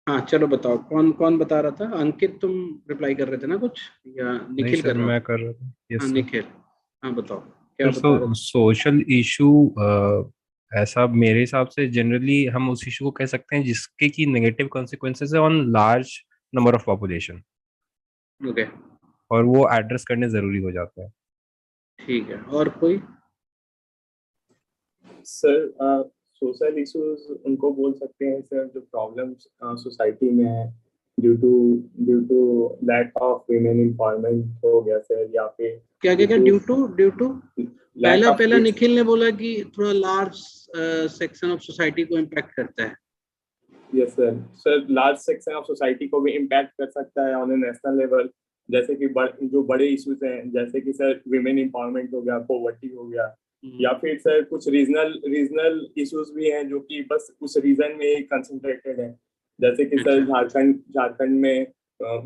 हाँ चलो बताओ, कौन कौन बता रहा था? अंकित तुम रिप्लाई कर रहे थे ना कुछ, या नहीं निखिल सर, कर रहा मैं था? कर रहा था। हाँ यस सर। निखिल। हाँ बताओ, क्या सर बता रहे थे? सोशल इशू ऐसा मेरे हिसाब से जनरली हम उस इशू को कह सकते हैं जिसके की नेगेटिव कॉन्सिक्वेंसेस है on large number of population, okay, और वो एड्रेस करने जरूरी हो जाता है। ठीक है। और कोई? सर सोशल इश्यूज उनको बोल सकते हैं सर जो प्रॉब्लम्स सोसाइटी में है, due to due to lack of women empowerment हो गया सर, या फिर क्या क्या ड्यू क्या? टू ड्यू टू लैक पहला ऑफ पहला किड्स। निखिल ने बोला कि थोड़ा लार्ज सेक्शन ऑफ सोसाइटी को इम्पैक्ट करता है। Yes sir. Sir large section of society को भी इम्पैक्ट कर सकता है ऑन ए नेशनल लेवल, जैसे कि जो बड़े इश्यूज हैं, जैसे कि सर विमेन एम्पावरमेंट हो गया, पॉवर्टी हो गया, हम्म, या फिर सर कुछ रीजनल रीजनल इश्यूज भी हैं जो कि बस उस रीजन में ही कंसंट्रेटेड है, जैसे कि सर अच्छा। झारखंड में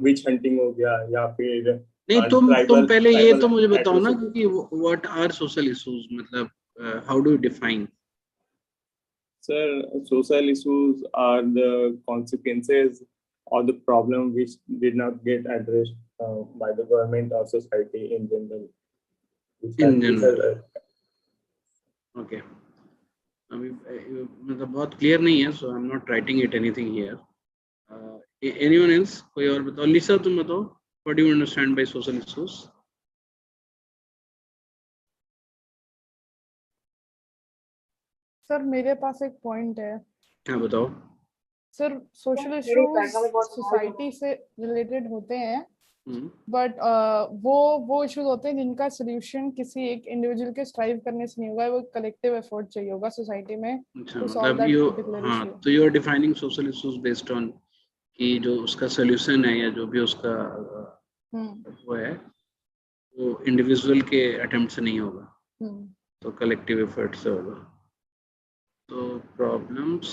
विच हंटिंग हो गया, या फिर नहीं, तुम ट्राइबल पहले ये ट्राइबल तो मुझे बताओ ना एट्रोसिटी। कि व्हाट आर सोशल इश्यूज, मतलब how do you define? Sir, social issues are the consequences of the problem which did not get addressed by the government or society in general. In Which general, are, okay. अभी मतलब बहुत clear नहीं है, so I am not writing it anything here. Anyone else? कोई और बताओ। Lisa तुम बताओ, what do you understand by social issues? Sir मेरे पास एक पॉइंट है। हाँ बताओ। सर सोशल इश्यूज सोसाइटी से रिलेटेड होते हैं, हम्म, बट वो इश्यूज होते हैं जिनका सोल्यूशन किसी एक इंडिविजुअल के स्ट्राइव करने से नहीं होगा, वो कलेक्टिव एफर्ट चाहिए होगा सोसाइटी में अच्छा, टू सॉल्व मतलब दैट यू, पर्टिकुलर हाँ, इशू। तो you are defining social issues based on कि जो उसका सोल्यूशन है या जो भी उसका हम्म वो है, वो इंडिविजुअल के अटेम्प्ट से नहीं होगा, हम्म तो कलेक्टिव एफर्ट से होगा। तो problems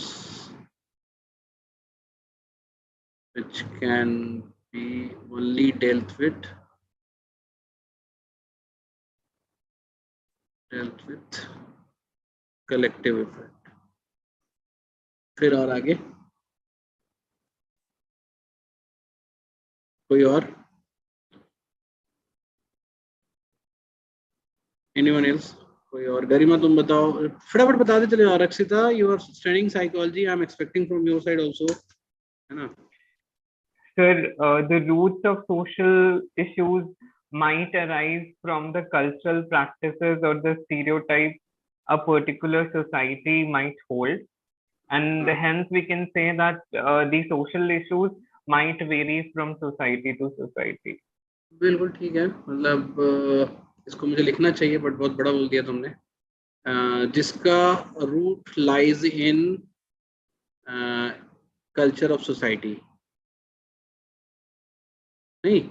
which can be only dealt with collective effort। फिर और आगे कोई और? Anyone else? कोई और? गरिमा तुम बताओ, फटाफट बता दे चले। और Rakshita, you are studying psychology, I am expecting from your side also, है ना? Sir, the roots of social issues might arise from the cultural practices or the stereotypes a particular society might hold, and हाँ, hence we can say that the social issues might vary from society to society. बिल्कुल ठीक है। मतलब इसको मुझे लिखना चाहिए, but बहुत बड़ा बोल दिया तुमने। जिसका root lies in culture of society, नहीं,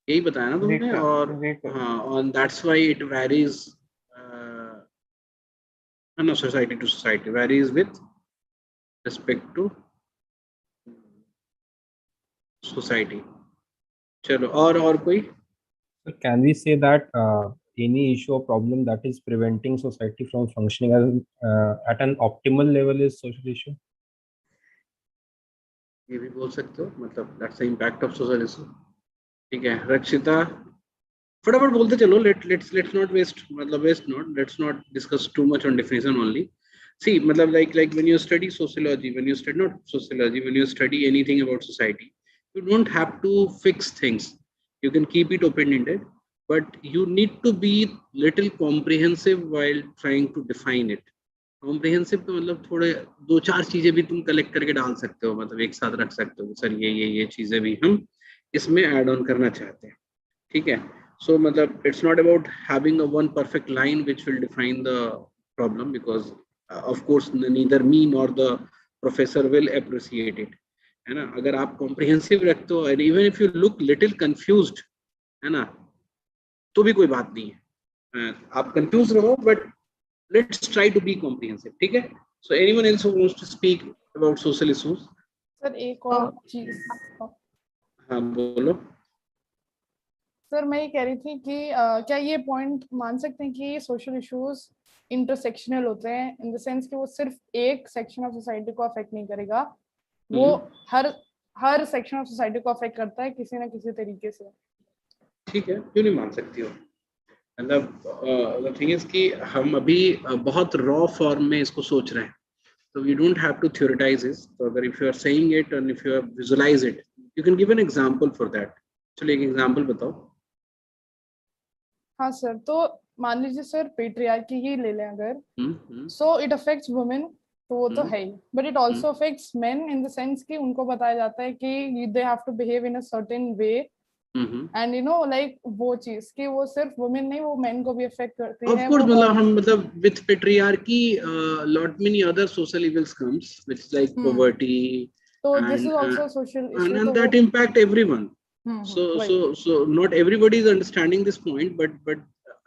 यही बताया ना जी तुमने? sir, और जी sir. हाँ, और that's why it varies, no, society to society varies with respect to society. चलो, और कोई? So can we say that any issue or problem that is preventing society from functioning at an optimal level is social issue? ये भी बोल सकते हो, मतलब that's the impact of social issue. ठीक है रक्षिता, फटाफट बोलते चलो। लेट्स नॉट वेस्ट, मतलब waste not, let's not discuss too much on definition only. See, मतलब like when you study sociology, when you study, not sociology, when you study anything about society, you don't have to fix things. You can keep it open-ended, but you need to be little comprehensive while trying to define it. Comprehensive का मतलब थोड़े दो चार चीजें भी तुम collect करके डाल सकते हो, मतलब एक साथ रख सकते हो, सर ये चीजें भी हम इसमें ऐड ऑन करना चाहते हैं। ठीक है? सो मतलब it's not about having a one perfect line which will define the problem, because of course neither me nor the professor will appreciate it, है ना? अगर आप कॉम्प्रिहेंसिव रखते हो and even if you look little confused, है ना, तो भी कोई बात नहीं है। आप कंफ्यूज रहो, but let's try to be comprehensive. ठीक है? So anyone else who wants to speak about social issues? Sir एक और चीज, हाँ बोलो। सर मैं ये कह रही थी कि क्या ये पॉइंट मान सकते हैं कि सोशल इश्यूज इंटरसेक्शनल होते हैं, इन द सेंस कि वो सिर्फ एक सेक्शन ऑफ सोसाइटी को अफेक्ट नहीं करेगा, वो हर सेक्शन ऑफ सोसाइटी को अफेक्ट करता है किसी ना किसी तरीके से। ठीक है, क्यों नहीं मान सकती हो? मतलब द थिंग इज कि हम अभी बहुत रॉ फॉर्म में इसको सोच रहे हैं, तो we don't have to theorize it. तो अगर if you are saying it and if you are visualize it, you can give an example for that. चलिए एक एग्जांपल बताओ। हाँ सर, तो मान लीजिए सर पेट्रियार्की ही ले लें अगर, सो इट अफेक्ट्स वुमेन, तो वो तो है ही, but it also affects men in the sense कि उनको बताया जाता है कि they have to behave in a certain way, and you know like वो चीज कि वो सिर्फ वुमेन नहीं, वो मेन को भी अफेक्ट करती है। Of course, मतलब हम मतलब with patriarchy, lot many other social evils comes, which is like poverty, so and this is also a social issue, and तो that वो impact everyone. So not everybody is understanding this point, but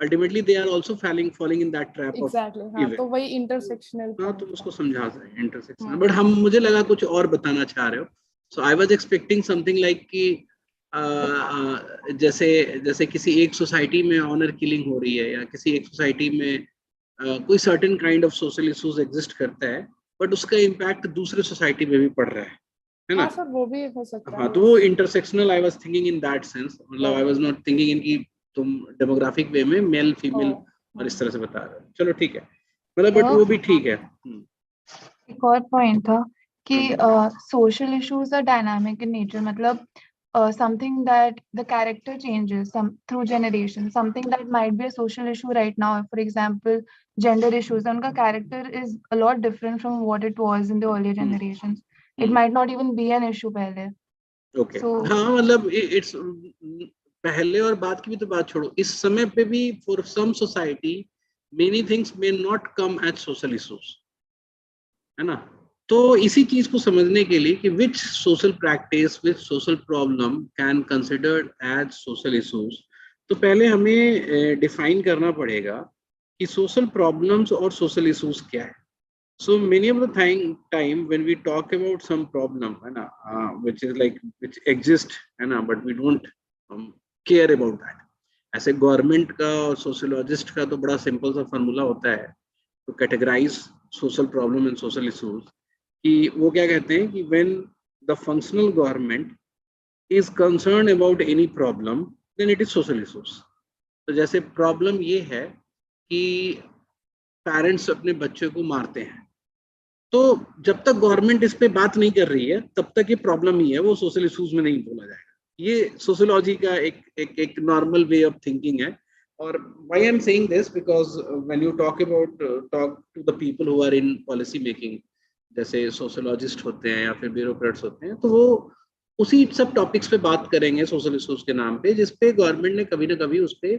ultimately they are also falling in that trap exactly, of हाँ, evil. तो वही intersectional हाँ, point तो उसको था। समझा सकते हैं intersectional, but हम मुझे लगा कुछ और बताना चाह रहे हो। So I was expecting something like कि जैसे किसी एक सोसाइटी में ऑनर किलिंग हो रही है, या किसी एक सोसाइटी में कोई certain kind of social issues exist करता है, बट उसका इम्पैक्ट दूसरे सोसाइटी में भी पड़ रहा है ना? हाँ सर, वो भी हो सकता है। हाँ, तो वो intersectional I was thinking in that sense, मतलब I was not thinking in कि तुम डेमोग्राफिक वे में मेल फीमेल और इस तरह से बता रहे हो। चलो ठीक है, मतलब बट वो भी ठीक है। एक और पॉइंट था कि social issues are dynamic in nature, मतलब something that the character changes through generation. Something that might be a social issue right now, for example gender issues, उनका character is a lot different from what it was in the earlier generations. It might not even be an issue पहले। Okay. हाँ, मतलब it's पहले और बाद की भी तो बात छोड़ो, इस समय पे भी for some society many things may not come as social issues, है ना? तो इसी चीज को समझने के लिए कि which social practice, which social problem can considered as social issues, तो पहले हमें डिफाइन करना पड़ेगा कि social problems और social issues क्या है। So many of the time when we talk about some problem, है ना, which is like which exist, है ना, but we don't care about that. ऐसे गवर्नमेंट का और सोशियोलॉजिस्ट का तो बड़ा सिंपल सा फॉर्मूला होता है to categorize social problem and social issues, कि वो क्या कहते हैं कि when the functional government is concerned about any problem, then it is social issues. तो जैसे प्रॉब्लम ये है कि पेरेंट्स अपने बच्चे को मारते हैं, तो जब तक गवर्नमेंट इस पे बात नहीं कर रही है तब तक ये प्रॉब्लम ही है, वो सोशल इश्यूज में नहीं बोला जाएगा। ये सोशियोलॉजी का एक नॉर्मल वे ऑफ थिंकिंग है। और why I'm saying this because when you talk to the people who are in policy making, जैसे सोशियोलॉजिस्ट होते हैं या फिर ब्यूरोक्रेट्स होते हैं, तो वो उसी सब टॉपिक्स पे बात करेंगे सोशल इश्यूज के नाम पे, जिसपे गवर्नमेंट ने कभी ना कभी उस पर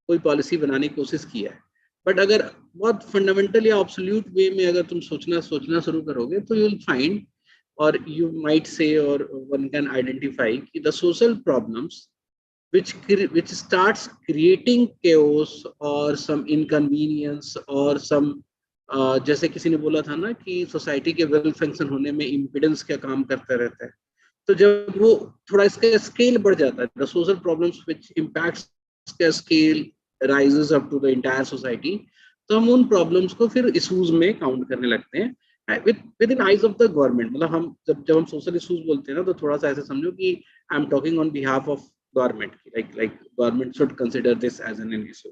कोई पॉलिसी बनाने की कोशिश की है। बट अगर बहुत फंडामेंटल या ऑब्सोल्यूट वे में अगर तुम सोचना शुरू करोगे, तो यू विल फाइंड और यू माइट से और वन कैन आइडेंटिफाई कि the social problems which starts creating chaos or some inconvenience or some जैसे किसी ने बोला था ना कि सोसाइटी के वेल फंक्शन होने में इम्पिडेंस क्या काम करता रहता है, तो जब वो थोड़ा इसका स्केल बढ़ जाता है, the social problems which impacts का scale rises up to the entire society, तो हम उन प्रॉब्लम्स को फिर इश्यूज में काउंट करने लगते हैं with in eyes of the government. मतलब हम जब हम सोशल इश्यूज बोलते हैं ना, तो थोड़ा सा ऐसे समझो कि I am talking on behalf of government, like government should consider this as an issue.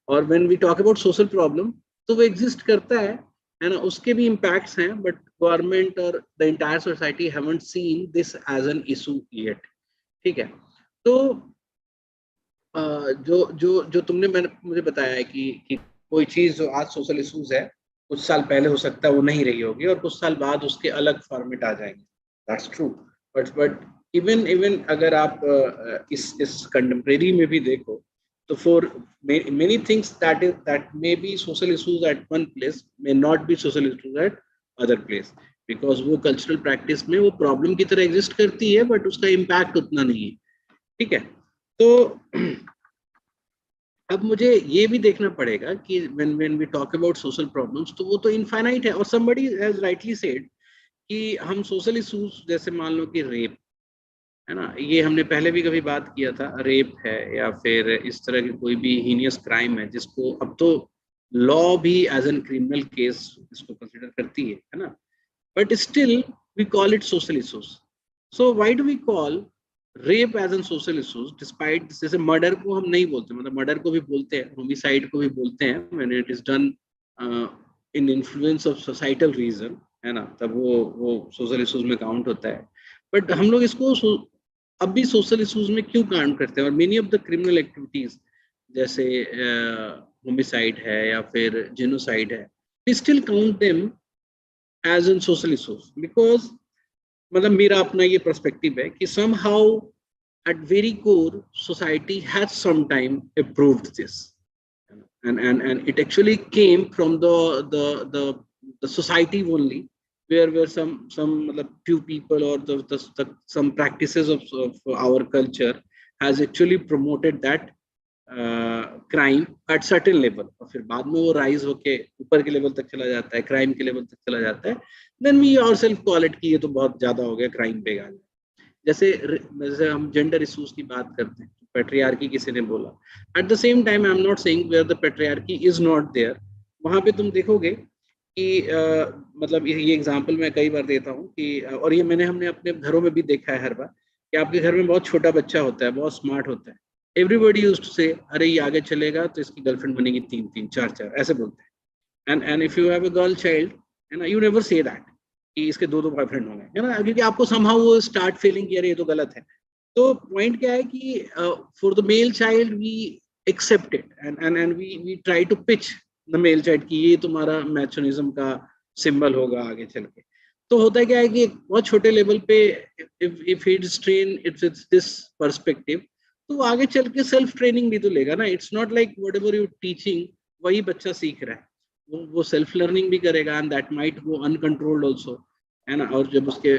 और when we talk about social problem, तो वो एग्जिस्ट करता है ना, उसके भी इम्पैक्ट्स हैं, बट गवर्नमेंट और the entire society haven't seen this as an issue yet. ठीक है, तो जो जो जो तुमने मुझे बताया है कि कोई चीज जो आज सोशल इश्यूज है, कुछ साल पहले हो सकता है वो नहीं रही होगी और कुछ साल बाद उसके अलग फॉर्मेट आ जाएंगे। दैट्स ट्रू, बट इवन अगर आप इस कंटेम्प्रेरी में भी देखो, तो for many things that may be social issues at one place may not be social issues at other place, because वो कल्चरल प्रैक्टिस में वो प्रॉब्लम की तरह एग्जिस्ट करती है, बट उसका इम्पैक्ट उतना नहीं है। ठीक है, तो अब मुझे ये भी देखना पड़ेगा कि when we talk about social problems, तो वो तो इनफाइनाइट है। और somebody has rightly said कि हम सोशल इश्यूज जैसे मान लो कि रेप है ना, ये हमने पहले भी कभी बात किया था, रेप है या फिर इस तरह की कोई भी हीनियस क्राइम है जिसको अब तो लॉ भी एज एन क्रिमिनल केस इसको कंसिडर करती है ना, but still we call it social issues. So why do we call rape as an social issues despite जैसे murder को हम नहीं बोलते, मतलब murder को भी बोलते हैं, homicide को भी बोलते हैं when it is done in influence of societal reason, है ना, तब वो social issues में count होता है. But हम लोग इसको अब भी social issues में क्यों count करते हैं? और many of the criminal activities जैसे homicide है या फिर genocide है, we still count them as in social issues because मतलब मेरा अपना ये पर्सपेक्टिव है कि somehow at very core society has sometime approved this, and it actually came from the society only, where some few people or some practices of our culture has actually promoted that crime at certain level, और फिर बाद में वो rise होके ऊपर के level तक चला जाता है, क्राइम के लेवल तक चला जाता है, then we ourself call it कि ये तो बहुत ज्यादा हो गया, क्राइम पे गया. जैसे हम जेंडर इश्यूज की बात करते हैं, पेट्रियार्की किसी ने बोला, at the same time I am not saying where the patriarchy is not there. वहां पे तुम देखोगे कि मतलब ये एग्जांपल मैं कई बार देता हूँ कि, और ये हमने अपने घरों में भी देखा है हर बार, कि आपके घर में बहुत छोटा बच्चा होता है, बहुत स्मार्ट होता है, एवरीबॉडी यूज्ड टू से अरे ये आगे चलेगा तो इसकी गर्लफ्रेंड बनेगी 3-3 4-4 ऐसे बोलते हैं. And if you have a girl child, है ना, यू नेवर से दैट कि इसके 2-2 बॉयफ्रेंड होंगे, है ना, क्योंकि आपको समहाउ वो स्टार्ट फीलिंग कि अरे ये तो गलत है. तो पॉइंट क्या है कि for the male child we accept it and we try to pitch the male child कि ये तुम्हारा मैचोनिज्म का सिंबल होगा आगे चल के. तो होता क्या है कि बहुत छोटे लेवल पे if it is train it's this perspective, तो आगे चल के सेल्फ ट्रेनिंग भी तो लेगा ना. It's not like whatever you teaching वही बच्चा सीख रहा है, वो सेल्फ लर्निंग भी करेगा and that might go uncontrolled also, है ना. और जब उसके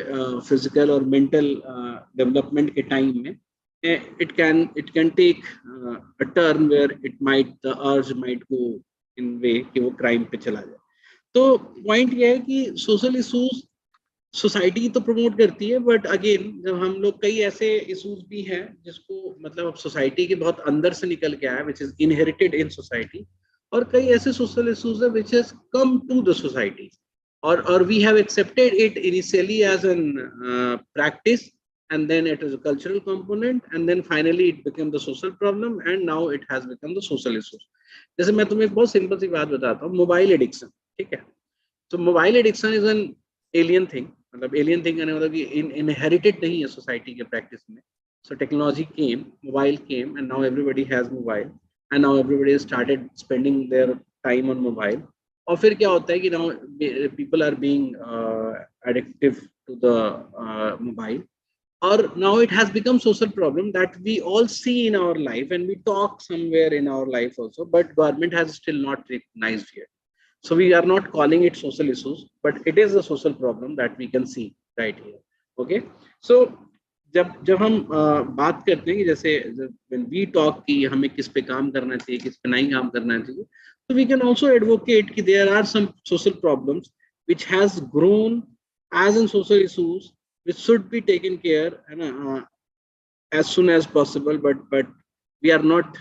फिजिकल और मेंटल डेवलपमेंट के टाइम में it can take a turn where it might the urge might go in way कि वो क्राइम पे चला जाए. तो पॉइंट ये है कि सोशल इश्यूज सोसाइटी तो प्रमोट करती है, बट अगेन जब हम लोग कई ऐसे इश्यूज भी हैं जिसको मतलब अब सोसाइटी के बहुत अंदर से निकल के आया, which is inherited in society, और कई ऐसे सोशल इश्यूज है which has come to the society, और we have accepted it initially as an practice, and then it is a cultural component, and then finally it became the social problem, and now it has become the social issues. जैसे मैं तुम्हें एक बहुत simple सी बात बताता हूँ, mobile addiction, ठीक है. तो mobile addiction is an alien thing, मतलब एलियन थिंग मतलब कि इनहेरिटेड नहीं है सोसाइटी के प्रैक्टिस में. So technology came, mobile came, and now everybody has mobile, and now everybody started spending their time on mobile. और फिर क्या होता है कि now people are being addictive to the mobile, or now it has become social problem that we all see in our life and we talk somewhere in our life also, but government has still not recognized yet. So we are not calling it social issues, but it is a social problem that we can see right here. Okay, so जब हम बात करते हैं कि जैसे when we talk कि हमें किस पे काम करना चाहिए, किस पे नहीं काम करना चाहिए, so we can also advocate कि there are some social problems which has grown as in social issues which should be taken care as soon as possible, but we are not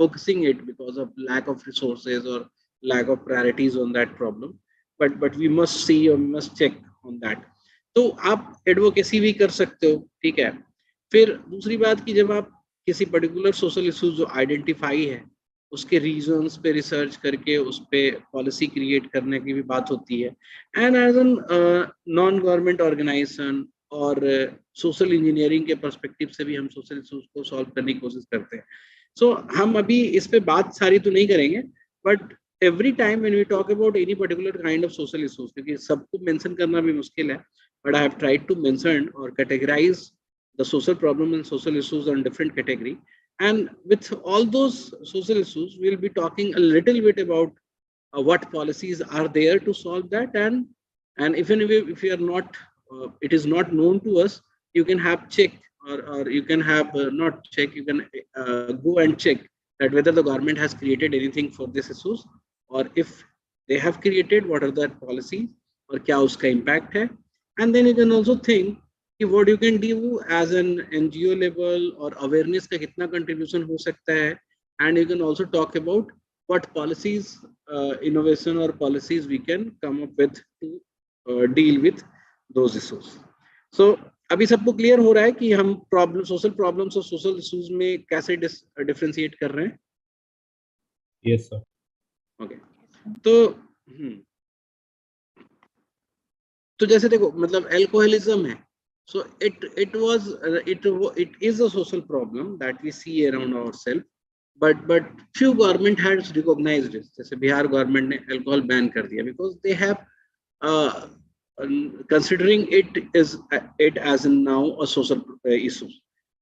focusing it because of lack of resources or lack of priorities on that problem, but we must see or we must check on that. तो आप advocacy भी कर सकते हो, ठीक है. फिर दूसरी बात कि जब आप किसी पर्टिकुलर सोशल इशू जो आइडेंटिफाई है उसके रीजंस पे रिसर्च करके उस पे पॉलिसी क्रिएट करने की भी बात होती है, and as an non government organization और सोशल इंजीनियरिंग के पर्सपेक्टिव से भी हम सोशल इश्यूज को सॉल्व करने की कोशिश करते हैं. सो हम अभी इस पे बात सारी तो नहीं करेंगे, but every time when we talk about any particular kind of social issues, क्योंकि सबको मेंशन करना भी मुश्किल है, but I have tried to mention और categorize the social problem and social issues on different category, and with all those social issues we'll be talking a little bit about what policies are there to solve that, and even if you are not it is not known to us, you can have check or you can have not check, you can go and check that whether the government has created anything for these issues, or if they have created, what are the policies और क्या उसका impact है, and then you can also think कि what you can do as an NGO level और awareness का कितना contribution हो सकता है, and you can also talk about what policies innovation or policies we can come up with to deal with those issues. So अभी सबको clear हो रहा है कि हम प्रॉब्लम सोशल प्रॉब्लम्स और सोशल इश्यूज में कैसे डिफरेंशिएट कर रहे हैं? Yes sir. ओके. तो जैसे देखो मतलब अल्कोहलिज्म है, so it is a social problem that we see around ourselves, but few government has recognized it. जैसे बिहार गवर्नमेंट ने अल्कोहल बैन कर दिया because they have considering it as now a social issue.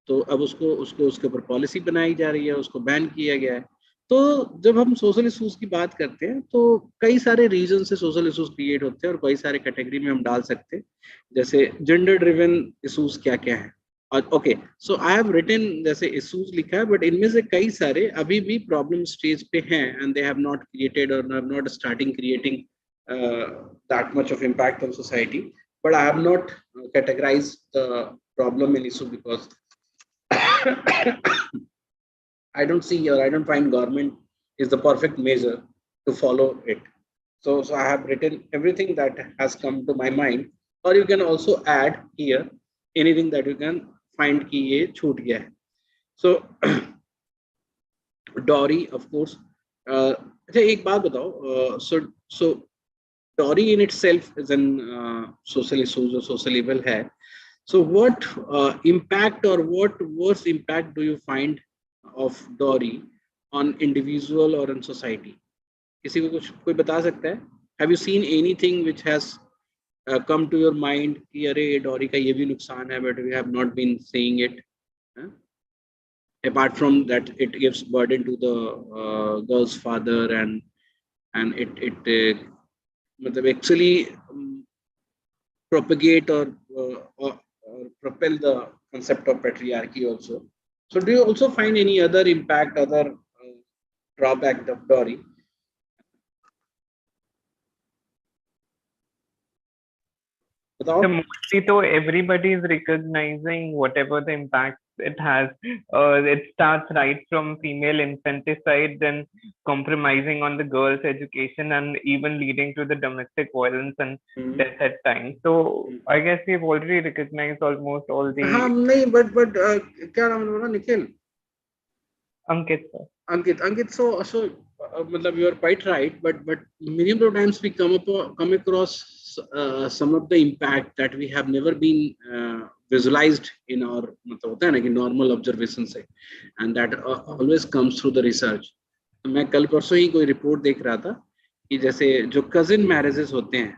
तो अब उसके ऊपर policy बनाई जा रही है, उसको बैन किया गया है. तो जब हम सोशल इश्यूज की बात करते हैं तो कई सारे रीजन से सोशल इश्यूज क्रिएट होते हैं और कई सारे कैटेगरी में हम डाल सकते हैं. जैसे जेंडर ड्रिवन इश्यूज क्या क्या है. और okay, so I have written जैसे इश्यूज लिखा है, बट इनमें से कई सारे अभी भी प्रॉब्लम स्टेज पे हैं and they have not created और have not starting creating that much of impact on society. But I have not categorized the problem in issue because I don't see or I don't find government is the perfect measure to follow it. So I have written everything that has come to my mind, or you can also add here anything that you can find कि ये छूट गया है. So dowry of course. अच्छा एक बात बताओ, so dowry in itself is an social issue or social evil है. So what impact or what worse impact do you find of dowry on individual or on society? किसी को कुछ कोई बता सकता है? Have you seen anything which has come to your mind कि अरे dowry का ये भी नुकसान है, but we have not been saying it? Apart from that, it gives burden to the girl's father and it मतलब actually propagate or propel the concept of patriarchy also. So do you also find any other impact, other drawback of dowry? So mostly though everybody is recognizing whatever the impact it has. It starts right from female infanticide, then compromising on the girl's education and even leading to the domestic violence and death at times. So I guess we've already recognized almost all the. हाँ नहीं, but क्या नाम है Nikhil? Ankit sir. Ankit, so मतलब you are quite right, but many of the times we come across some of the impact that we have never been visualized in our मतलब होता है ना कि normal observation से, and that always comes through the research. मैं कल परसों ही कोई रिपोर्ट देख रहा था कि जैसे जो cousin marriages होते हैं,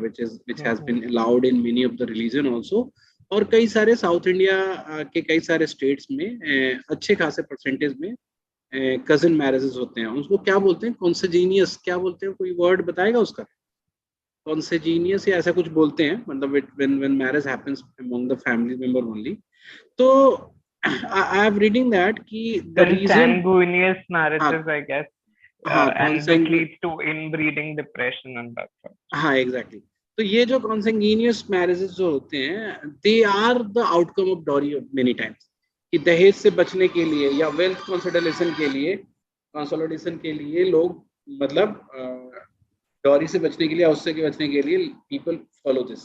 which has been allowed in many of the religion also, और कई सारे साउथ इंडिया के कई सारे स्टेट्स में अच्छे खासे परसेंटेज में कजिन मैरिजेस होते हैं. उसको क्या बोलते हैं? कॉन्सेजीनियस क्या बोलते हैं? कोई वर्ड बताएगा उसका? कॉन्सेजीनियस या ऐसा कुछ बोलते हैं, मतलब when marriage happens among the family member only. तो आई हैव रीडिंग दैट कि the reason consanguineous marriages I guess and it leads to inbreeding depression and that. हाँ एग्जैक्टली. तो ये जो कॉन्सेंगीनियस मैरिजेस जो होते हैं, they are the outcome of dowry many times. कि दहेज से बचने के लिए या वेल्थ कंसोलिडेशन के लिए लोग मतलब डॉरी से बचने के लिए, उससे के बचने के लिए पीपल फॉलो दिस.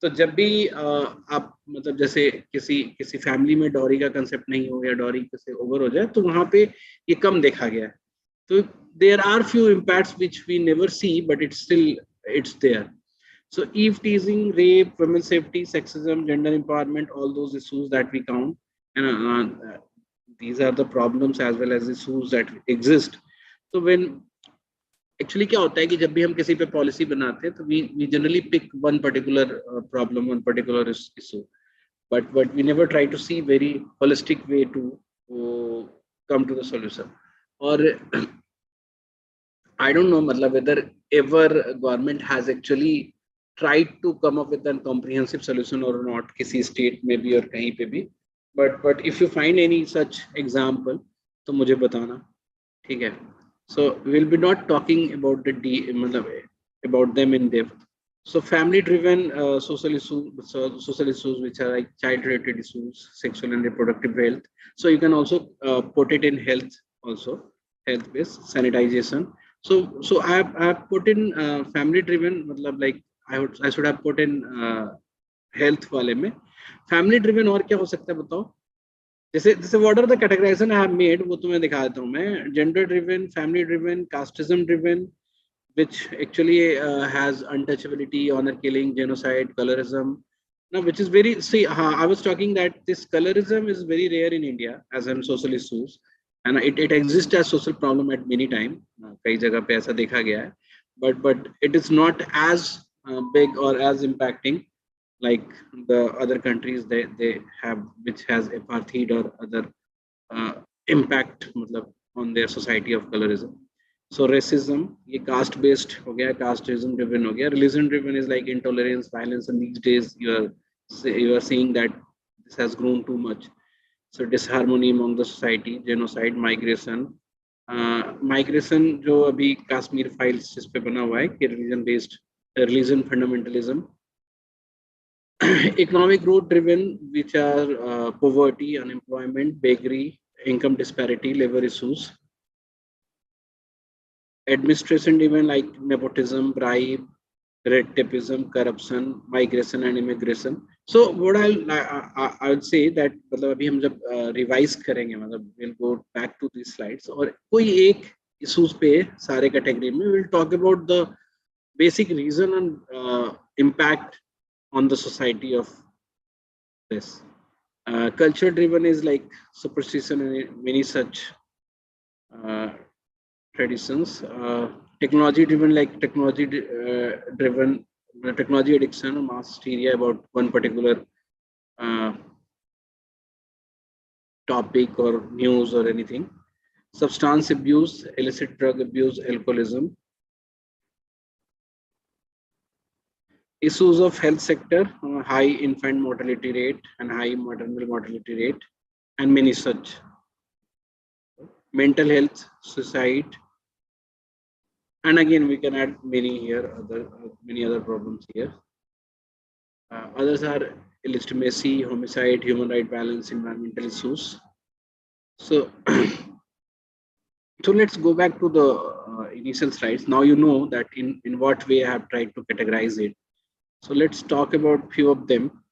तो जब भी आप मतलब जैसे किसी फैमिली में डॉरी का कंसेप्ट नहीं हो या डॉरी से ओवर हो जाए, तो वहाँ पे ये कम देखा गया है. तो there are few impacts which we never see, but it's there. So eve teasing, rape, women's safety, sexism, gender empowerment, all those issues that we count, and these are the problems as well as issues that exist. So when actually क्या होता है कि जब भी हम किसी पे policy बनाते हैं तो we generally pick one particular problem, one particular issue, but we never try to see very holistic way to come to the solution. और I don't know मतलब whether ever government has actually tried to come up with a comprehensive solution or not, किसी state में भी और कहीं पे भी. But if you find any such example, तो मुझे बताना, ठीक है? So we'll be not talking about about them in depth. So family-driven social issues which are like child-related issues, sexual and reproductive health. So you can also put it in health also, health-based sanitization. So I have put in family-driven, like I should have put in health वाले में. Family driven और क्या हो सकता है बताओ? जैसे what are the categorization I have made, वो तुम्हें दिखा देता हूँ मैं. Gender driven, family driven, casteism driven, which actually has untouchability, honor killing, genocide, colorism. Now, which is very, see, I was talking that this colorism is very rare in India as in social issues, and it exists as social problem at many time. कई जगह पे ऐसा देखा गया है, but it is not as big or as impacting like the other countries they have, which has apartheid or other impact मतलब on their society of colorism. So racism, ये caste based हो गया, casteism driven हो गया, religion driven is like intolerance, violence, and these days you are seeing that this has grown too much. So disharmony among the society, genocide, migration. Migration जो अभी Kashmir files जिस पे बना हुआ है कि religion based religion fundamentalism. Economic growth driven, which are poverty, unemployment, beggary, income disparity, labor issues. Administration driven like nepotism, bribe, red tapeism, corruption, migration and immigration. So what I would say that मतलब अभी हम जब revise करेंगे मतलब we'll go back to these slides और कोई एक issues पे सारे category में we'll talk about the basic reason and impact on the society of this. Culture driven is like superstition and many such traditions. Technology driven like technology driven technology addiction or mass hysteria about one particular topic or news or anything. Substance abuse, illicit drug abuse, alcoholism. Issues of health sector, high infant mortality rate and high maternal mortality rate, and many such. Mental health, suicide, and again we can add many here, many other problems here. Others are illegitimacy, homicide, human right balance, environmental issues. So, so let's go back to the initial slides. Now you know that in what way I have tried to categorize it. So let's talk about few of them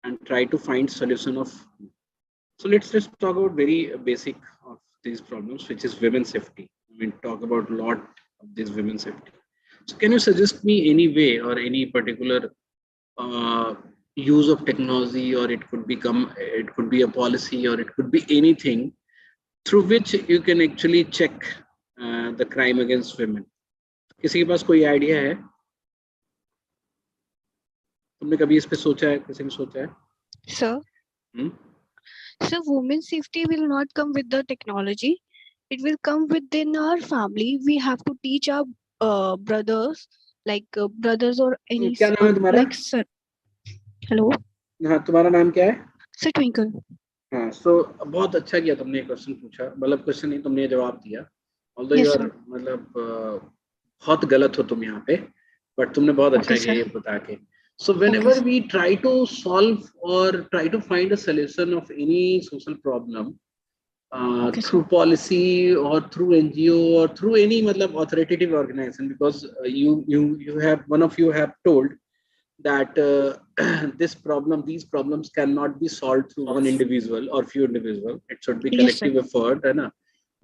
and try to find solution of. So let's talk about very basic of these problems, which is women's safety. I mean, talk about a lot of this women's safety. So can you suggest me any way or any particular use of technology, or it could be a policy, or it could be anything through which you can actually check the crime against women? किसी के पास कोई idea है? तुमने कभी इस पे सोचा है? किसी ने सोचा है? Sir, so women's safety will not come with the technology. It will come within our family. We have to teach our brothers, like brothers or any. क्या नाम है तुम्हारा? Like sir. Hello. हाँ, तुम्हारा नाम क्या है? Sir Twinkle. हाँ, so बहुत अच्छा किया तुमने ये क्वेश्चन पूछा, मतलब क्वेश्चन नहीं, तुमने जवाब दिया. Although Yes, you are मतलब बहुत गलत हो तुम यहाँ पे, but तुमने बहुत अच्छा किया ये बता के. So whenever we try to solve or try to find a solution of any social problem through policy or through NGO or through any मतलब authoritative organization, because you have, one of you have told that these problems cannot be solved through one individual or few individual. It should be collective effort, है ना,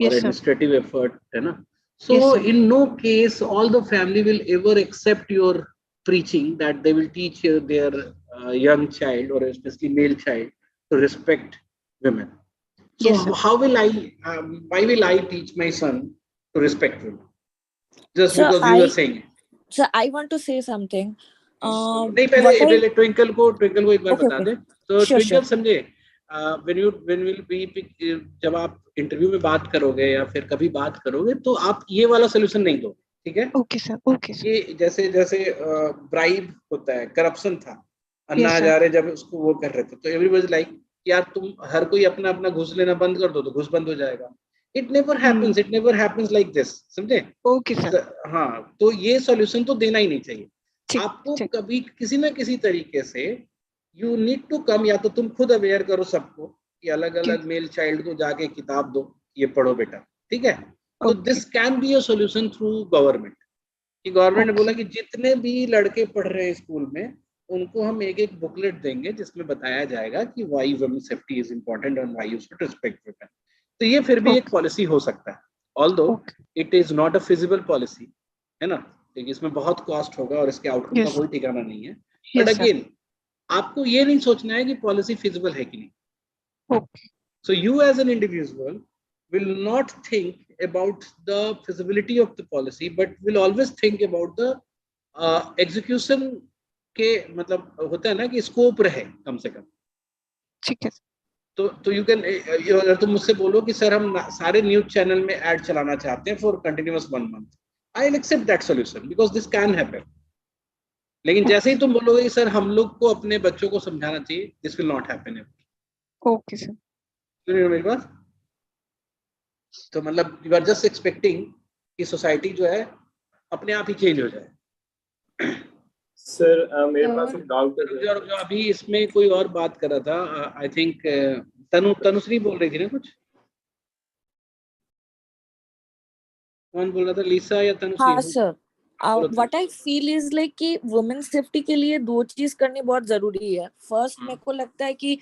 or administrative effort, है ना. So in no case all the family will ever accept your preaching that they will teach their young child or especially male child to respect women. So how will why will I teach my son to respect women? Just so because you are saying it. So I want to say something. नहीं, पहले twinkle को एक बार बता दे. तो twinkle समझे, when will be जब आप interview में बात करोगे या फिर कभी बात करोगे तो आप ये वाला सोल्यूशन नहीं दो, ठीक है? Okay sir, okay sir. ये जैसे ब्राइब होता है, करप्शन था, अन्ना हजारे जब उसको वो कर रहे थे तो एवरीबॉडी लाइक यार तुम हर कोई अपना घुस लेना बंद कर दो तो घुस बंद हो जाएगा. It never happens like this, समझे? Okay sir. हाँ, तो ये सॉल्यूशन तो देना ही नहीं चाहिए आपको कभी किसी ना किसी तरीके से. यू नीड टू कम, या तो तुम खुद अवेयर करो सबको कि अलग अलग मेल चाइल्ड को जाके किताब दो, ये पढ़ो बेटा, ठीक है? तो this can be a solution through government. कि गवर्नमेंट ने बोला कि जितने भी लड़के पढ़ रहे हैं स्कूल में उनको हम एक एक बुकलेट देंगे जिसमें बताया जाएगा कि Y women safety is important and why you should respect women. तो ये फिर भी एक पॉलिसी हो सकता है, although it is not a feasible policy, है ना, क्योंकि इसमें बहुत कॉस्ट होगा और इसके आउटकम का कोई ठिकाना नहीं है। बट अगेन आपको ये नहीं सोचना है कि पॉलिसी फिजिबल है कि नहीं। So you as an individual will not think about the feasibility of the policy but will always think about the execution के, मतलब होता है ना कि स्कोप रहे कम से कम। ठीक है। तो यू कैन, अगर तुम मुझसे बोलो कि सर हम सारे न्यूज चैनल में ऐड चलाना चाहते हैं for continuous 1 month, I will accept that solution because this can happen. लेकिन जैसे ही तुम बोलोगे कि सर हम लोग को अपने बच्चों को समझाना चाहिए, this will not happen ever. Okay sir. सुनिए मेरी बात। तो मतलब यू आर जस्ट एक्सपेक्टिंग कि सोसाइटी जो है अपने आप ही चेंज हो जाए। सर मेरे पास एक डाउट है। जो अभी इसमें कोई और बात कर रहा था, आई थिंक तनुश्री बोल रही थी ना कुछ, कौन बोल रहा था, लीसा या तनुश्री? हाँ sir, what I feel is like कि वुमेन सेफ्टी के लिए 2 चीज करनी बहुत जरूरी है। फर्स्ट मेरे को लगता है कि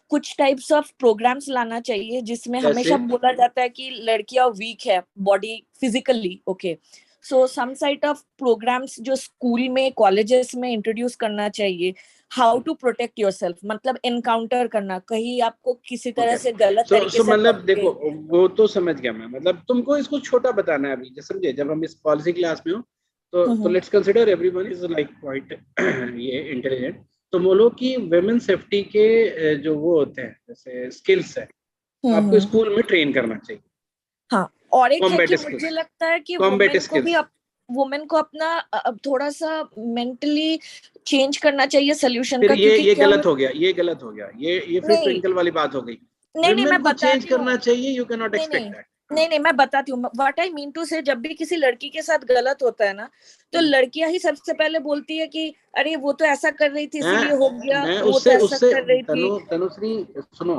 कुछ टाइप्स ऑफ प्रोग्राम्स लाना चाहिए जिसमें हमेशा बोला जाता है कि लड़कियां वीक है body physically, okay, so some sight of programs जो स्कूल में कॉलेजेस में इंट्रोड्यूस करना चाहिए। हाउ टू प्रोटेक्ट योरसेल्फ, मतलब एनकाउंटर करना, कहीं आपको किसी तरह से गलत तरीके से मतलब देखो वो तो समझ गया मैं, मतलब तुमको इसको छोटा बताना है अभी, जैसे समझे जब हम इस पॉलिसी क्लास में हो तो let's consider everyone is like quite ये इंटेलिजेंट। तो बोलो कि वुमेन सेफ्टी के जो वो होते हैं जैसे स्किल्स है, तो आपको स्कूल में ट्रेन करना चाहिए। हाँ, और एक है कि मुझे लगता है कि वुमेन को अपना थोड़ा सा मेंटली चेंज करना चाहिए सोल्यूशन का, क्योंकि ये गलत हो गया, ये गलत हो गया, ये फिर ट्विंकल वाली बात हो गई। नहीं, मैं बताती चेंज करना चाहिए, you can not expect that. नहीं, मैं बताती हूँ व्हाट आई मीन टू से। जब भी किसी लड़की के साथ गलत होता है ना, तो लड़कियां ही सबसे पहले बोलती है कि अरे वो तो ऐसा कर रही थी इसीलिए हो गया, वो तो ऐसा कर रही थी। तनुश्री सुनो,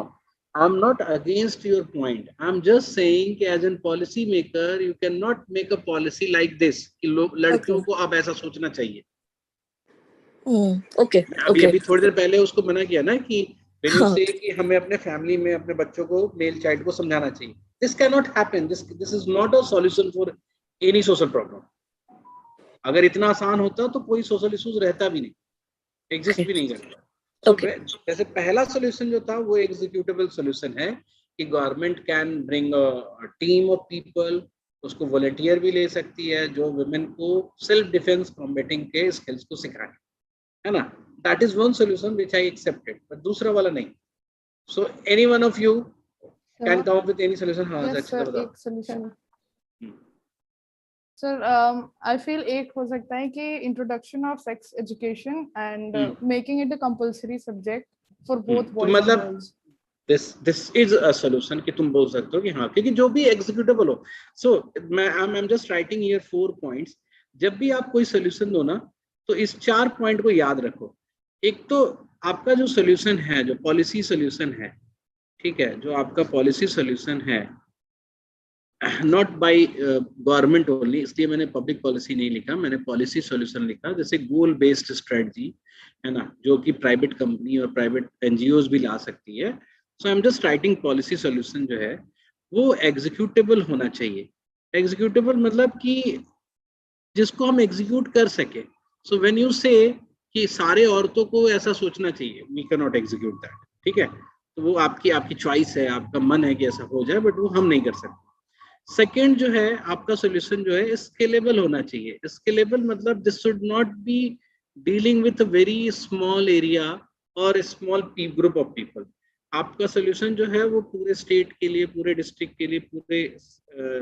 I'm not against your point. I'm just saying कि as a policy maker, you cannot make a policy like this कि लड़कियों को अब ऐसा सोचना चाहिए। ओके, अभी थोड़ी देर पहले उसको मना किया ना कि कि हमें अपने फैमिली में अपने बच्चों को, मेल चाइल्ड को समझाना चाहिए। This cannot happen. This is not a solution for any social problem. अगर इतना आसान होता तो कोई सोशल इश्यूज रहता भी नहीं, एग्जिस्ट भी नहीं करता। So, जैसे पहला सोल्यूशन जो था वो एग्जीक्यूटेबल सोल्यूशन है कि government can bring a team of people, उसको वॉलंटियर भी ले सकती है जो वुमेन को सेल्फ डिफेंस कॉम्बैटिंग के स्किल्स को सिखाए, है ना। That is one solution which I accepted, but दूसरा वाला नहीं। So any one of you can come up with any solution. हाँ अच्छा बताओ। एक सोल्यूशन सर, आई फील एक हो सकता है कि introduction of sex education and making it a compulsory subject for both boys and girls. This is a solution कि तुम बोल सकते हो कि हाँ, क्योंकि जो भी एग्जीक्यूटेबल हो। सो मैं आई am just writing here 4 points. जब भी आप कोई सोल्यूशन दो ना, तो इस 4 पॉइंट को याद रखो। एक तो आपका जो सोल्यूशन है, जो पॉलिसी सोल्यूशन है, ठीक है, जो आपका पॉलिसी सोल्यूशन है, नॉट बाय गवर्नमेंट ओनली, इसलिए मैंने पब्लिक पॉलिसी नहीं लिखा, मैंने पॉलिसी सॉल्यूशन लिखा। जैसे गोल बेस्ड स्ट्रेटजी है ना, जो कि प्राइवेट कंपनी और प्राइवेट एनजीओज भी ला सकती है। So I am just writing policy solution जो है वो एग्जीक्यूटेबल होना चाहिए। एग्जीक्यूटेबल मतलब कि जिसको हम एग्जीक्यूट कर सके। सो व्हेन यू से कि सारे औरतों को ऐसा सोचना चाहिए, we can not execute that, ठीक है। तो वो आपकी चॉइस है, आपका मन है कि ऐसा हो जाए, बट वो हम नहीं कर सकते। सेकेंड जो है आपका सोल्यूशन जो है स्केलेबल होना चाहिए। स्केलेबल मतलब this should not be dealing with a very small area और स्मॉल ग्रुप ऑफ पीपल। आपका सोल्यूशन जो है वो पूरे स्टेट के लिए, पूरे डिस्ट्रिक्ट के लिए, पूरे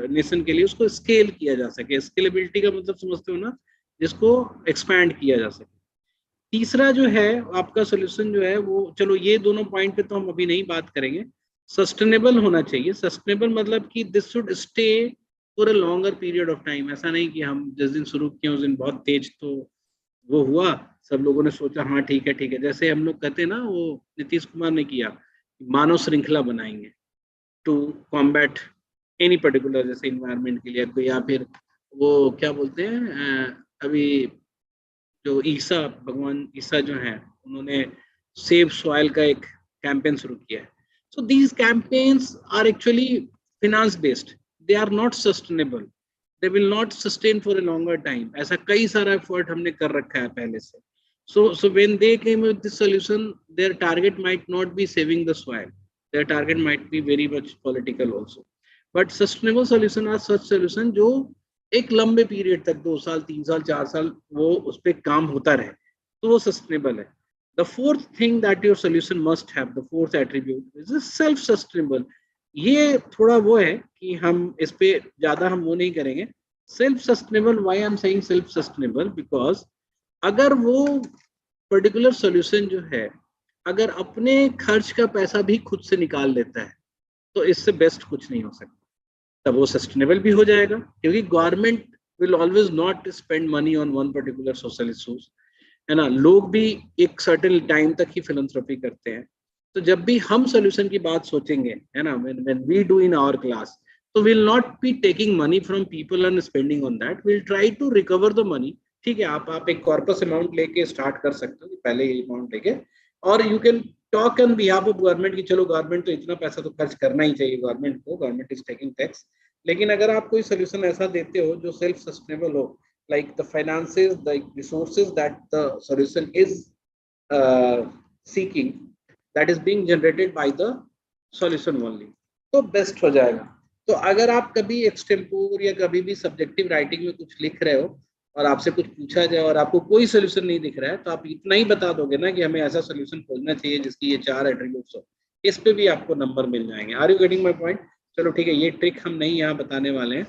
नेशन के लिए उसको स्केल किया जा सके। स्केलेबिलिटी का मतलब समझते हो ना, जिसको एक्सपैंड किया जा सके। तीसरा जो है आपका सोल्यूशन जो है वो, चलो ये दोनों पॉइंट पे तो हम अभी नहीं बात करेंगे। सस्टेनेबल होना चाहिए। सस्टेनेबल मतलब कि this should stay for a longer period of time. ऐसा नहीं कि हम जिस दिन शुरू किए उस दिन बहुत तेज तो वो हुआ, सब लोगों ने सोचा हाँ ठीक है ठीक है। जैसे हम लोग कहते हैं ना, वो नीतीश कुमार ने किया, मानव श्रृंखला बनाएंगे टू कॉम्बैट एनी पर्टिकुलर, जैसे इन्वायरमेंट के लिए, या फिर वो क्या बोलते हैं अभी जो भगवान ईसा जो है, उन्होंने सेव सॉइल का एक कैंपेन शुरू किया है. So these campaigns are actually finance based, they are not sustainable, they will not sustain for a longer time. ऐसा कई सारा एफर्ट हमने कर रखा है पहले से. So when they came with this solution, their target might not be saving the soil, their target might be very much political also. But sustainable solution are such solution जो एक लंबे पीरियड तक 2 साल 3 साल 4 साल वो उस पर काम होता रहे, तो वो सस्टेनेबल है. The fourth thing that your solution must have, the fourth attribute is self sustainable. ये थोड़ा वो है कि हम इस पे ज्यादा हम वो नहीं करेंगे. Self sustainable, why I am saying self sustainable, because अगर वो पर्टिकुलर सॉल्यूशन जो है अगर अपने खर्च का पैसा भी खुद से निकाल लेता है, तो इससे बेस्ट कुछ नहीं हो सकता. तब वो सस्टेनेबल भी हो जाएगा, क्योंकि government will always not spend money on one particular social issues, है ना. लोग भी एक सर्टेन टाइम तक ही फिलैंथ्रोपी करते हैं. तो जब भी हम सॉल्यूशन की बात सोचेंगे, है ना, when we do in our class, so we'll not be taking money from people and spending on that. We'll try to recover the money. ठीक है, आप एक कॉर्पस अमाउंट लेके स्टार्ट कर सकते हो, पहले ये अमाउंट लेके, और you can talk on behalf of government कि चलो गवर्नमेंट तो इतना पैसा तो खर्च करना ही चाहिए गवर्नमेंट को, गवर्नमेंट इज टेकिंग टैक्स. लेकिन अगर आप कोई सोल्यूशन ऐसा देते हो जो सेल्फ सस्टेनेबल हो, like the finances, the resources that the solution is seeking, that is being generated by the solution only, तो बेस्ट हो जाएगा. तो अगर आप कभी एक्सटेम्पोर या कभी भी सब्जेक्टिव राइटिंग में कुछ लिख रहे हो और आपसे कुछ पूछा जाए और आपको कोई सोल्यूशन नहीं दिख रहा है, तो आप इतना ही बता दोगे ना कि हमें ऐसा सोल्यूशन खोजना चाहिए जिसकी ये 4 एट्रीब्यूट्स हो, इस पे भी आपको नंबर मिल जाएंगे. Are you getting my point? चलो ठीक है, ये ट्रिक हम नहीं यहाँ बताने वाले हैं.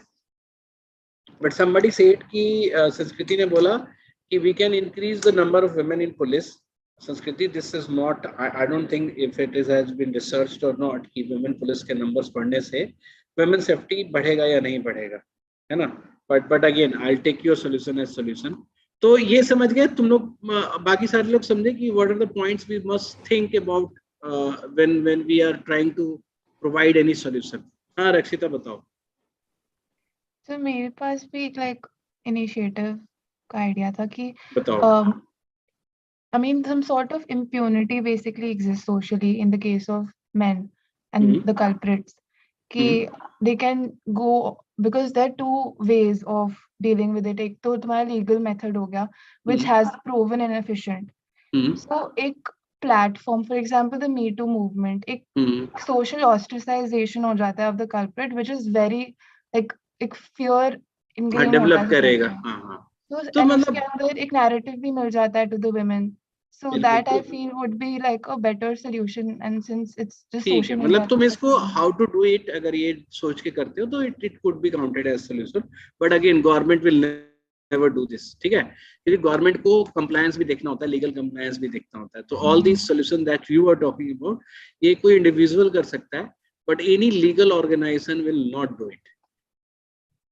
But somebody said कि संस्कृति ने बोला कि we can increase the number of women in police. संस्कृति, this is not, I don't think if it is has been researched or not कि women police के numbers बढ़ने से women safety बढ़ेगा या नहीं बढ़ेगा, है ना. But again I'll take your solution as solution. तो ये समझ गए तुम लोग, बाकी सारे लोग समझे कि what are the points we must think about when we are trying to provide any solution. हाँ रक्षिता बताओ. तो मेरे पास भी एक लाइक इनिशिएटिव का आइडिया था कि I mean some sort of impunity basically exists socially in the case of men and the culprits. कि they can go, because there are 2 ways of dealing with it. एक तो तुम्हारा legal method हो गया which has proven inefficient. So एक platform, for example the Me Too movement, एक social ostracization हो जाता है of the culprit, which is very like एक fear ingrained डेवलप करेगा. तो मतलब अंदर एक narrative भी मिल जाता है to the women. So that I feel would be like a better solution, and since it's just social media, मतलब तुम इसको how to do it अगर ये सोच के करते हो तो it could be counted as solution. But again government will never do this. ठीक है, क्योंकि गवर्नमेंट को compliance भी देखना होता है, legal compliance भी देखना होता है. तो all these solution that you are talking about, ये कोई individual कर सकता है, but any legal organization will not do it.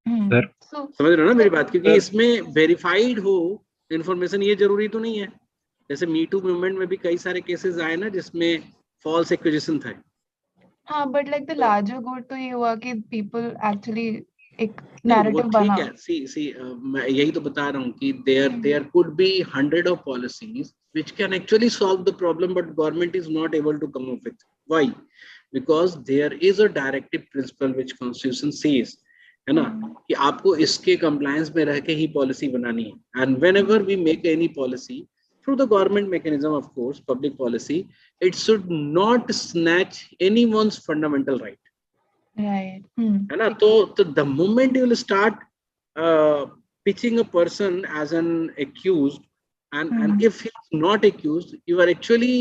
Sir समझ रहे हो ना मेरी बात, क्योंकि इसमें वेरीफाइड हो इन्फॉर्मेशन ये जरूरी तो नहीं है. जैसे मी टू मूवमेंट में भी कई सारे केसेस आए ना जिसमें फॉल्स एक्विजिशन था. हाँ, but like the larger good तो ये हुआ कि पीपल एक्चुअली एक नैरेटिव बना. ठीक है, मैं यही तो बता रहा हूँ कि there could be 100 of policies which can actually solve the problem, but government is not able to come up with. Why? Because there is a directive principle which constitution says, है ना, कि आपको इसके कंप्लायंस में रह के ही policy बनानी है. And whenever we make any policy through the government mechanism, of course public policy, it should not snatch anyone's fundamental right. है ना. तो the moment you will start pitching a person as an accused, and if he is not accused, you are actually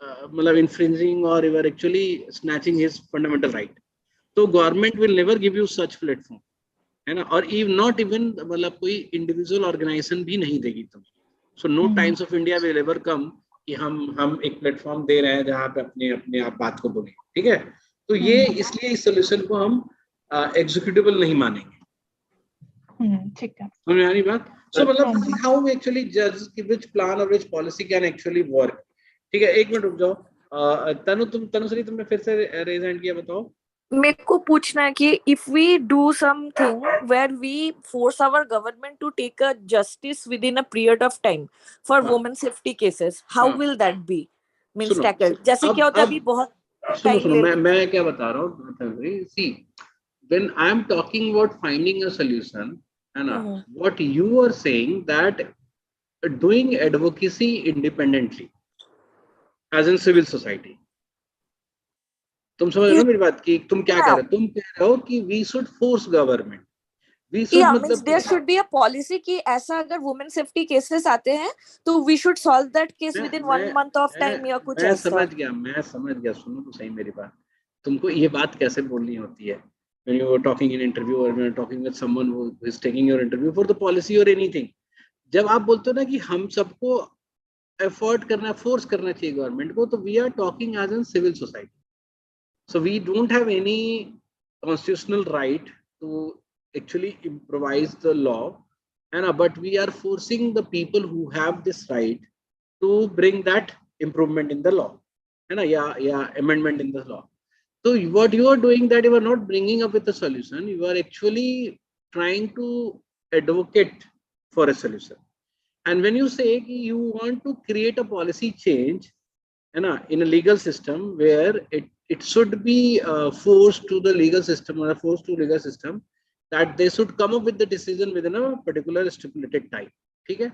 मतलब infringing or you are actually snatching his fundamental right. तो government will never give you such platform, है ना. और not even मतलब कोई individual organisation भी नहीं देगी तुम. So no Times of India will ever come कि हम एक प्लेटफॉर्म दे रहे हैं जहाँ पे अपने आप बात को बोले. ठीक है, तो ये इसलिए इस सोल्यूशन को हम एग्जीक्यूटिबल नहीं मानेंगे. ठीक है, समझ में आ रही बात. सो मतलब हाउ वी एक्चुअली जज कि व्हिच प्लान और which policy can actually work. ठीक है, एक मिनट रुक जाओ. तनुश्री तुमने फिर से रेज हैंड किया, बताओ. मेरे को पूछना है कि if we do something where we force our government to take a justice within a period of time for women safety cases, how will that be means tackled? जैसे क्या होता है अभी बहुत सुनो टाइम ले मैं क्या बता रहा हूँ, सी when I am talking about finding a solution, है ना, what you are saying that doing advocacy independently as in civil society, तुम समझ रहे हो मेरी बात की तुम क्या कह रहे हो? तुम कह रहे हो कि we should force government, we should means there should be a policy कि ऐसा अगर वुमेन सेफ्टी केसेस आते हैं तो we should solve that case within 1 month of time या कुछ ऐसा। मैं समझ गया, सुनो तो सही मेरी बात। तुमको ये बात कैसे बोलनी होती है when you are talking in interview or when you are talking with someone who is taking your interview for the policy or anything, जब आप बोलते हो ना कि हम सबको एफर्ट करना, फोर्स करना चाहिए गवर्नमेंट को, तो we are talking as an civil society, so we don't have any constitutional right to actually improvise the law, and but we are forcing the people who have this right to bring that improvement in the law, and amendment in the law. So what you are doing, that you are not bringing up with a solution, you are actually trying to advocate for a solution. And when you say you want to create a policy change, in a legal system where it should be forced to the legal system or forced to legal system that they should come up with the decision within a particular stipulated time, ठीक है,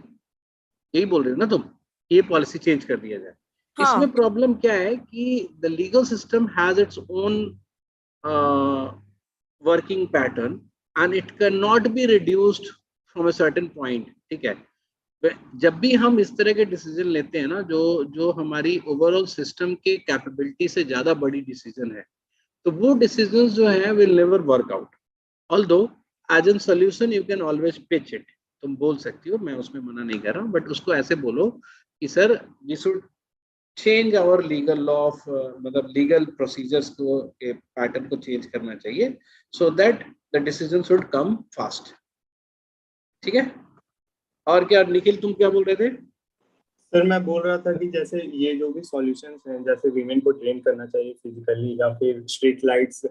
यही बोल रहे हो ना तुम, ये policy change कर दिया जाए। इसमें प्रॉब्लम क्या है कि the legal system has its own working pattern and it can not be reduced from a certain point, ठीक है। जब भी हम इस तरह के डिसीजन लेते हैं ना, जो हमारी ओवरऑल सिस्टम के कैपेबिलिटी से ज्यादा बड़ी डिसीजन है, तो वो डिसीजन जो है will never work out. Although as an solution you can always pitch it, तुम बोल सकती हो, मैं उसमें मना नहीं कर रहा हूँ, बट उसको ऐसे बोलो कि sir we should change our legal law of, मतलब लीगल प्रोसीजर्स को के पैटर्न को चेंज करना चाहिए so that the decision should come fast, ठीक है। और क्या निखिल तुम क्या बोल रहे थे? सर मैं बोल रहा था कि जैसे ये जो भी सॉल्यूशंस हैं, जैसे वीमेन को ट्रेन करना चाहिए फिजिकली, या फिर स्ट्रीट लाइट्स,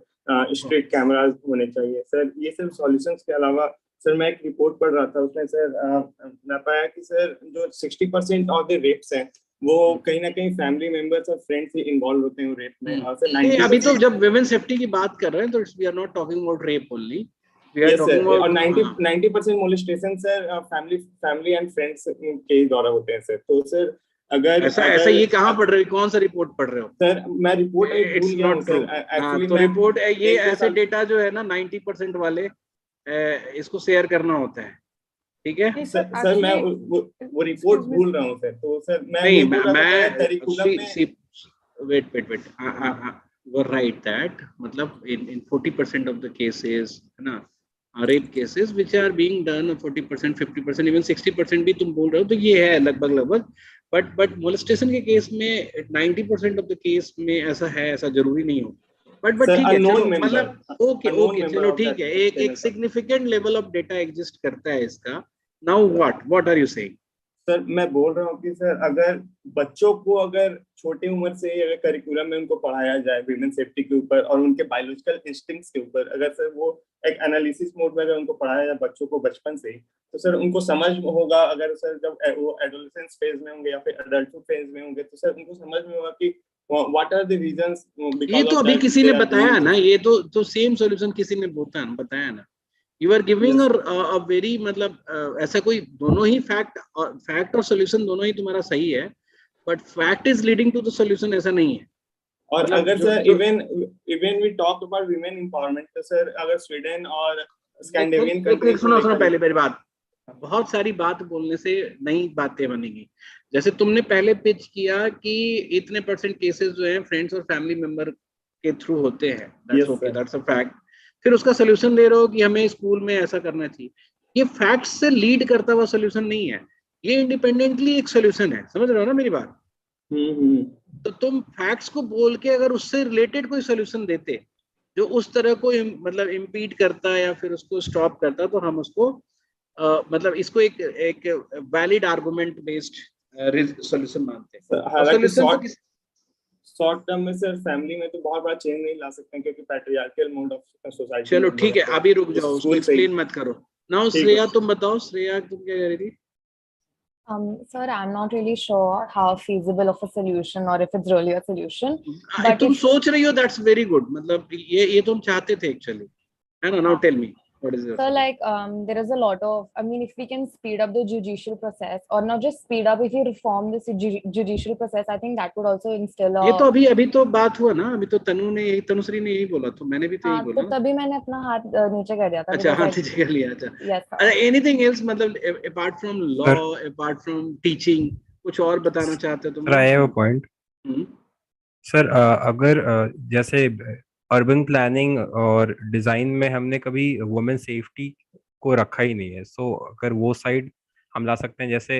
स्ट्रीट कैमरास होने चाहिए सर, ये सब सॉल्यूशंस के अलावा सर मैं एक रिपोर्ट पढ़ रहा था, उसमें सर मैं पाया कि सर जो 60% ऑफ द रेप्स हैं वो कहीं ना कहीं फैमिली मेंबर्स और फ्रेंड्स ही इन्वॉल्व होते हैं रेप में। और सर 90% अभी तो जब वुमेन सेफ्टी की बात कर रहे हैं तो we are not talking about rape only, we are talking about, और 90% molestation sir family and friends के द्वारा होते हैं सर। तो सर अगर ऐसा ये कहाँ पढ़ रहे हो, कौन सा रिपोर्ट पढ़ रहे हो सर? मैं रिपोर्ट भूल गया हूं सर एक्चुअली। तो रिपोर्ट ये ऐसे डेटा जो है ना 90% वाले इसको शेयर करना होता है, ठीक है सर मैं वो रिपोर्ट भूल रहा हूँ सर। तो सर मैं वेट वर राइट दैट, मतलब इन 40% ऑफ द केसेस, है ना, rape cases which are being done 40%, 50%, even 60% भी तुम बोल रहे हो, तो ये है लगभग। बट मोलेस्टेशन के केस में 90% ऑफ द केस में ऐसा है, ऐसा जरूरी नहीं हो, बट ठीक है, चलो मतलब ओके चलो ठीक है, एक significant level of data exist करता है इसका। Now what are you saying? Sir मैं बोल रहा हूँ कि सर अगर बच्चों को अगर छोटी उम्र से अगर करिकुलम में उनको पढ़ाया जाए विमेन सेफ्टी के ऊपर और उनके बायोलॉजिकल इंस्टिंक्ट्स के ऊपर, अगर सर वो एक एनालिसिस मोड में अगर उनको पढ़ाया जाए बच्चों को बचपन से ही, तो सर उनको समझ होगा। अगर सर जब वो एडोलेसेंस फेज में होंगे या फिर अडल्टहुड फेज में होंगे, तो सर उनको समझ में होगा कि व्हाट आर द रीजंस। ये तो अभी किसी ने बताया ना, ये तो सेम सॉल्यूशन किसी ने बताया ना। You are giving a very, मतलब ऐसा कोई, दोनों ही फैक्ट और सोल्यूशन दोनों ही तुम्हारा सही है, but fact is leading to the solution, ऐसा नहीं है। और मतलब अगर sir even we talk about women empowerment, तो सर अगर स्वीडन और स्कैंडिनेवियन कंट्रीज, सुनो पहले मेरी बात, बहुत सारी बात बोलने से नई बातें बनेंगी। जैसे तुमने पहले पिच किया कि इतने % केसेस जो हैं फ्रेंड्स और फैमिली मेंबर के थ्रू होते हैं, that's okay, that's a fact. फिर उसका सोल्यूशन दे रहे हो कि हमें स्कूल में ऐसा करना चाहिए। ये फैक्ट्स से लीड करता हुआ सोल्यूशन नहीं है, ये इंडिपेंडेंटली एक सोल्यूशन है, समझ रहे हो ना मेरी बात? तो तुम फैक्ट्स को बोल के अगर उससे रिलेटेड कोई सोल्यूशन देते जो उस तरह को मतलब इम्पीड करता या फिर उसको स्टॉप करता, तो हम उसको मतलब इसको एक वैलिड आर्गुमेंट बेस्ड सोल्यूशन मानते हैं। शॉर्ट टर्म में सर फैमिली में तो बहुत बड़ा चेंज नहीं ला सकते हैं, क्योंकि पैट्रियार्कल मोड ऑफ सोसाइटी। चलो ठीक है, अभी रुक जाओ, उसको एक्सप्लेन मत करो। नाउ श्रेया तुम बताओ, श्रेया तुम क्या कह रही थी? Sir, I'm not really sure how feasible of a solution or if it's really a solution. But तुम सोच रही हो, that's very good. मतलब ये तुम चाहते थे actually, है ना? Now tell me, what is your? So like there is a lot of, I mean, if we can speed up the judicial process, or not just speed up, if you reform this judicial process, I think that would also instill a. ये तो अभी तो बात हुआ ना, अभी तो तनुश्री ने यही बोला, तो मैंने भी तो यही बोला। तो तभी मैंने अपना हाथ नीचे कर दिया था। अच्छा, हाथ नीचे कर लिया। अच्छा, yes sir. Anything else, मतलब apart from law, apart from teaching, कुछ और बताना चाहते हो तुम? Sir, I have a point. Sir, अगर जैसे अर्बन प्लानिंग और डिजाइन में हमने कभी वुमेन सेफ्टी को रखा ही नहीं है, सो अगर वो साइड हम ला सकते हैं, जैसे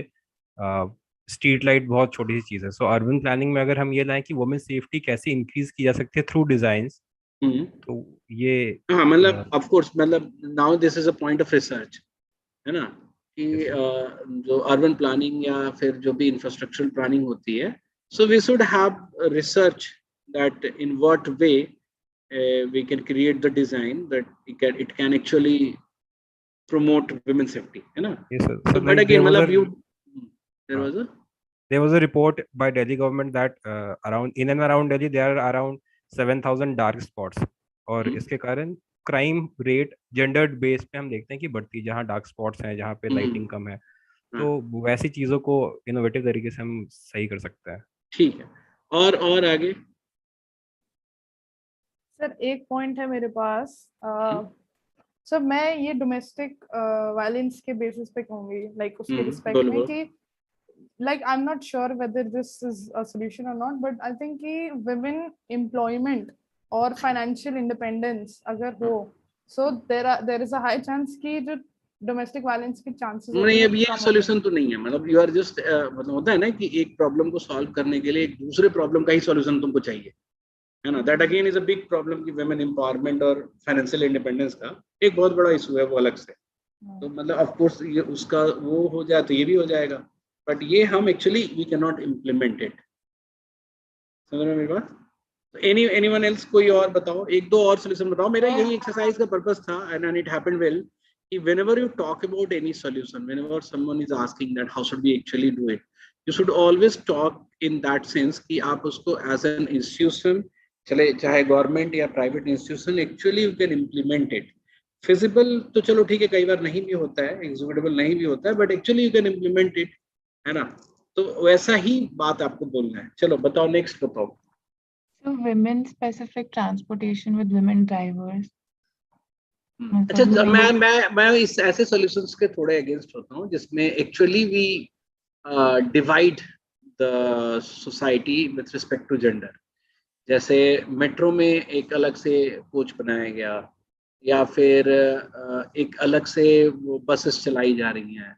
स्ट्रीट लाइट बहुत छोटी सी चीज है, सो अर्बन प्लानिंग में अगर हम ये लाएं कि वुमेन सेफ्टी कैसे इंक्रीज की जा सकती है थ्रू डिजाइंस, तो ये हाँ, मतलब ऑफ कोर्स, मतलब now this is a point of research, है ना, कि जो अर्बन प्लानिंग या फिर जो भी इंफ्रास्ट्रक्चरल प्लानिंग होती है, so we should have research that in what way we can create the design that it can actually promote women's safety, है ना? Yes, sir. So, but again, there was a report by Delhi government that around in and around Delhi there are around 7,000 dark spots, और इसके कारण crime rate gendered base पे हम देखते हैं कि बढ़ती है, जहाँ डार्क स्पॉट्स हैं, जहाँ पे लाइटिंग कम है, तो वैसी चीजों को इनोवेटिव तरीके से हम सही कर सकते हैं। ठीक है, और आगे सर एक पॉइंट है मेरे पास। सर मैं ये डोमेस्टिक वायलेंस के बेसिस पे कहूंगी, लाइक उसके रिस्पेक्ट में, कि like I am not sure whether this is a solution और नॉट, बट आई थिंक कि वुमेन एम्प्लॉयमेंट और फाइनेंशियल इंडिपेंडेंस अगर हो, so there is a high chance कि जो डोमेस्टिक वायलेंस के चांसेस नहीं, अब ये सॉल्यूशन तो नहीं है, मतलब यू आर जस्ट, मतलब होता है ना कि एक प्रॉब्लम को सॉल्व करने के लिए एक दूसरे प्रॉब्लम का ही सॉल्यूशन तुमको चाहिए, है ना? That again is a big problem कि वुमेन एम्पावरमेंट और फाइनेंशियल इंडिपेंडेंस का एक बहुत बड़ा इशू है, वो अलग से। तो मतलब ऑफ कोर्स ये उसका वो हो जाए तो ये भी हो जाएगा, बट ये हम actually we can not implement it. समझ रहे मेरी बात? तो एनीवन एल्स, कोई और बताओ, एक दो और सॉल्यूशन बताओ। मेरा यही एक्सरसाइज का पर्पस था, एंड इट हैपेंड वेल, कि whenever you talk about any solution, whenever someone is asking that how should we actually do it, you should always talk in that sense कि आप उसको as an institution, चले चाहे government या private institution, actually you can implement it. Feasible तो चलो ठीक है, कई बार नहीं भी होता है, एग्जीक्यूटेबल नहीं भी होता है, but actually you can implement it, है ना? तो वैसा ही बात आपको बोलना है। चलो बताओ, नेक्स्ट बताओ। So women specific transportation with women drivers. अच्छा, मैं इस ऐसे सॉल्यूशंस के थोड़े अगेंस्ट होता हूँ जिसमें actually we divide the society with respect to gender. जैसे मेट्रो में एक अलग से कोच बनाया गया, या फिर एक अलग से वो बसेस चलाई जा रही हैं,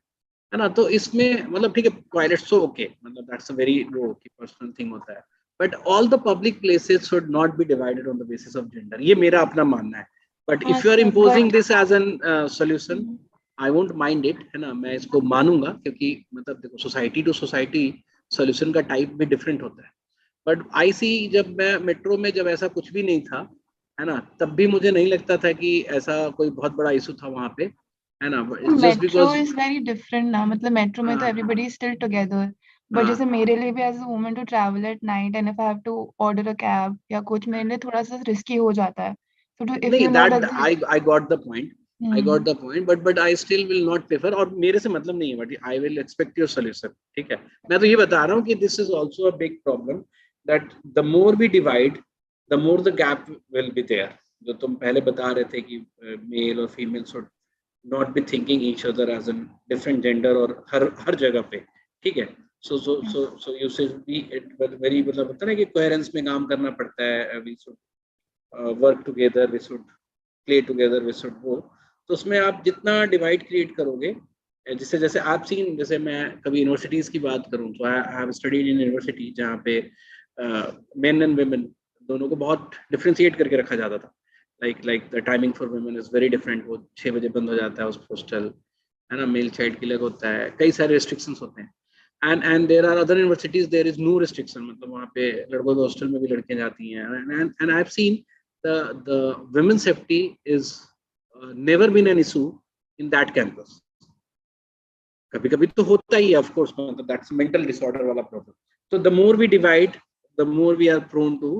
है ना? तो इसमें मतलब ठीक है, टॉयलेट्स तो ओके, मतलब दैट्स अ वेरी वो की पर्सनल थिंग होता है, but all the public places should not be divided on the basis of gender. ये मेरा अपना मानना है, but if you are imposing this as an solution, I won't mind it, है ना? मैं इसको मानूंगा, क्योंकि मतलब देखो, सोसाइटी टू सोसाइटी सॉल्यूशन का टाइप भी डिफरेंट होता है। बट आई सी, जब मैं मेट्रो में जब ऐसा कुछ भी नहीं था, है ना, तब भी मुझे नहीं लगता था कि ऐसा कोई बहुत बड़ा इशू था वहाँ पे, है ना? मेट्रो इज वेरी डिफरेंट ना, मतलब मेट्रो में तो everybody is still together, but जैसे मेरे लिए भी as a woman to travel at night and if I have to order a cab या कुछ, मेरे लिए थोड़ा सा रिस्की हो जाता है। So if नहीं, you know that I got the point. I got the point, but I still will not prefer, और मेरे से मतलब नहीं है, but I will expect your solution, ठीक है? मैं तो ये बता रहा हूँ कि this is also a big problem, that the more we divide, the more the gap will be there. जो तुम पहले बता रहे थे कि male और female should not be thinking each other as a different gender, और हर जगह पे, ठीक है? So you should be very, मतलब होता है ना कि coherence में काम करना पड़ता है, we should work together, we should play together, we should वो। तो उसमें आप जितना डिवाइड क्रिएट करोगे, जिससे जैसे आप सीन, जैसे मैं कभी यूनिवर्सिटीज़ की बात करूँ तो I have studied in university जहाँ पे मेन एंड वुमेन दोनों को बहुत डिफ्रेंशिएट करके रखा जाता था। Like the timing for women is very different, वो 6 बजे बंद हो जाता है उस हॉस्टल, है ना? मेल चाइल्ड के लिए होता है, कई सारे रिस्ट्रिक्शंस होते हैं, and there are other universities there is no restriction, मतलब वहाँ पे लड़कों के हॉस्टल में भी लड़कियां जाती हैं, and I've seen the women's safety is never been an issue in that campus. कभी कभी तो होता ही है, of course, मतलब that's mental disorder वाला problem. So the more we divide, the more we are prone to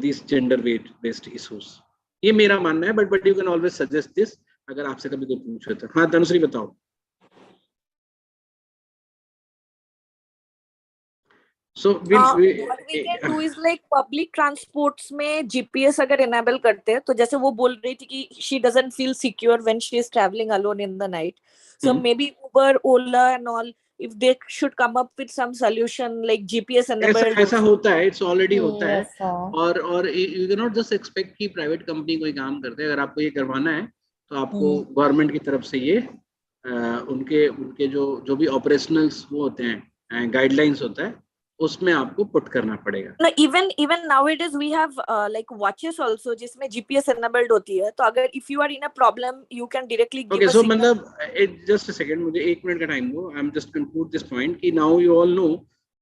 these gender based issues. ये मेरा मानना है, but you can always suggest this अगर आपसे कभी कोई पूछे तो. हाँ तनुश्री बताओ. So what we can do is like public transports में GPS अगर enable करते हैं, तो जैसे वो बोल रही थी कि she doesn't feel secure when she is traveling alone in the night. So maybe Uber, Ola and all, if they should come up with some solution like GPS enabled. ऐसा होता है, it's already होता है. और you cannot just expect कि private company कोई काम करते हैं. अगर आपको ये करवाना है तो आपको गवर्नमेंट की तरफ से ये उनके जो भी ऑपरेशनल्स वो होते हैं, गाइडलाइंस होता है, उसमें आपको पुट करना पड़ेगा. No, even nowadays we have like watches also जिसमें GPS enabled होती है, तो अगर if you are in a problem you can directly give a so signal. मतलब just a second, मुझे 1 मिनट का टाइम दो. I'm just conclude this point कि now you all know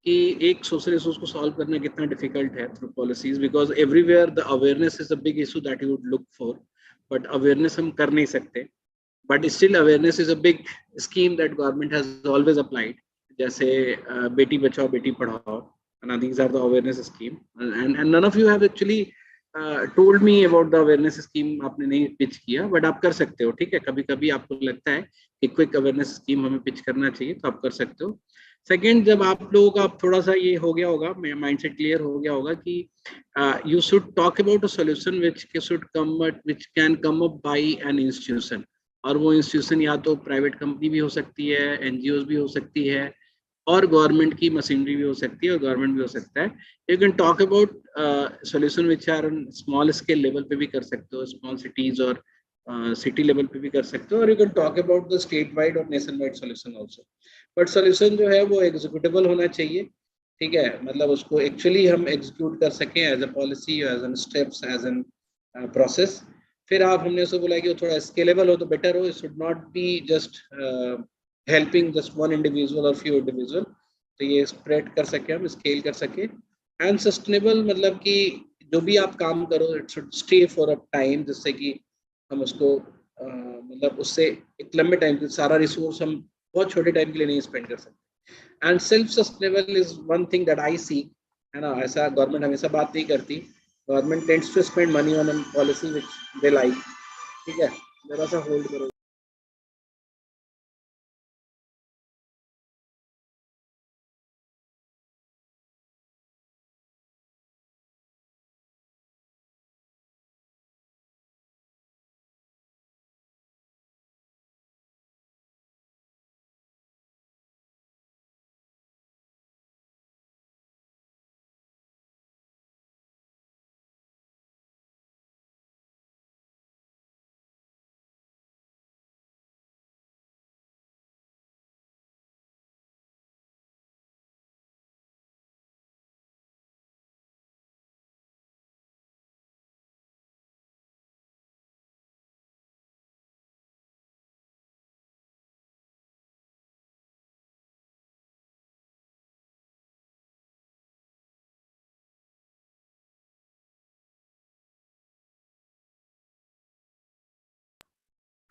कि एक सोशल इश्यूज को सॉल्व करना कितना डिफिकल्ट है through policies, because everywhere the awareness is a big issue that you would look for, but awareness हम कर नहीं सकते. But still awareness is a big scheme that government has always applied, जैसे Beti Bachao Beti Padhao, and these are the awareness scheme, and none of you have actually told me about the awareness scheme. आपने नहीं pitch किया, but आप कर सकते हो. ठीक है, कभी कभी आपको लगता है कि क्विक अवेयरनेस स्कीम हमें पिच करना चाहिए तो आप कर सकते हो. सेकेंड, जब आप लोगों का थोड़ा सा ये हो गया होगा, माइंडसेट क्लियर हो गया होगा कि you should talk about a solution which can come up by an institution, और वो इंस्टीट्यूशन या तो प्राइवेट कंपनी भी हो सकती है, एनजीओ भी हो सकती है, और गवर्नमेंट की मशीनरी भी हो सकती है, और गवर्नमेंट भी हो सकता है. You can talk about solution which are on small scale level पे भी कर सकते हो, स्मॉल सिटीज और सिटी लेवल पे भी कर सकते हो, और you can talk about the state wide और nation wide solution also. But solution जो है वो एग्जीक्यूटेबल होना चाहिए. ठीक है, मतलब उसको एक्चुअली हम एग्जीक्यूट कर सकें as a policy, as an steps, as an process. फिर आप हमने उसको बोला कि वो थोड़ा स्केलेबल हो तो बेटर हो. It should not be just helping just one individual और फ्यू इंडिविजुअल. तो ये स्प्रेड कर सके, हम स्केल कर सके. एंड सस्टेनेबल मतलब कि जो भी आप काम करो it should stay for a time, जिससे कि हम उसको मतलब उससे एक लंबे टाइम के सारा रिसोर्स हम बहुत छोटे टाइम के लिए नहीं स्पेंड कर सकते. And self sustainable is one thing that I see, है ना. ऐसा गवर्नमेंट हमेशा बात नहीं करती. Government tends to spend money on an policy which they like. ठीक है, जरा सा होल्ड करो.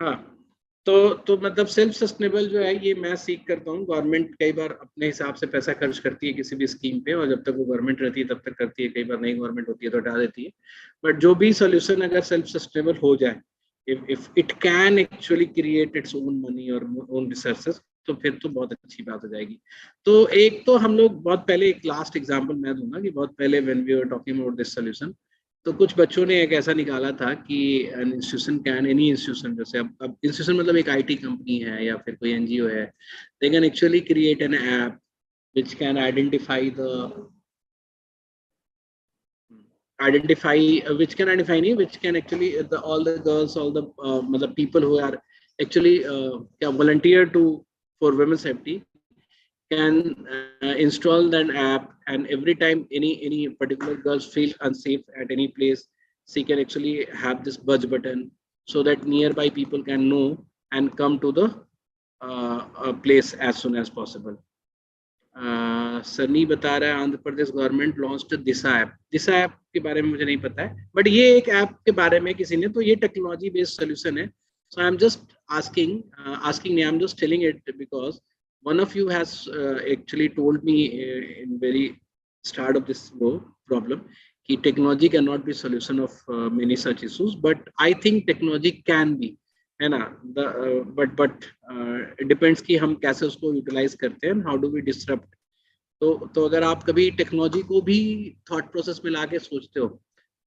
हाँ, तो मतलब सेल्फ सस्टेनेबल जो है ये मैं सीख करता हूँ. गवर्नमेंट कई बार अपने हिसाब से पैसा खर्च करती है किसी भी स्कीम पे, और जब तक वो गवर्नमेंट रहती है तब तक करती है. कई बार नई गवर्नमेंट होती है तो हटा देती है. बट जो भी सोल्यूशन अगर सेल्फ सस्टेनेबल हो जाए, if it can actually create its own money और ओन रिसोर्सेज, तो फिर तो बहुत अच्छी बात हो जाएगी. तो एक तो हम लोग बहुत पहले, एक लास्ट एग्जांपल मैं दूंगा कि बहुत पहले when we were talking about this solution, तो कुछ बच्चों ने एक ऐसा निकाला था कि an institution can, any institution, जैसे अब इंस्टीट्यूशन मतलब एक आईटी कंपनी है या फिर कोई एनजीओ है, they can actually create an app which can identify which can identify नहीं, which can actually all the girls, all the मतलब people who are actually volunteer to for women's safety can install that app, and every time any particular girls feel unsafe at any place, she can actually have this budge button so that nearby people can know and come to the place as soon as possible. Sunny बता रहा है Andhra Pradesh government launched दिशा app. दिशा app के बारे में मुझे नहीं पता है, बट ये एक ऐप के बारे में किसी ने, तो ये टेक्नोलॉजी बेस्ड सोल्यूशन है। So I am just asking me, I'm just telling it because one of you has actually told me in very start of this problem कि technology cannot be solution of many such issues, but I think technology can be, है ना, but it depends कि हम कैसे उसको utilise करते हैं, how do we disrupt. तो अगर आप कभी टेक्नोलॉजी को भी थॉट प्रोसेस में लाके सोचते हो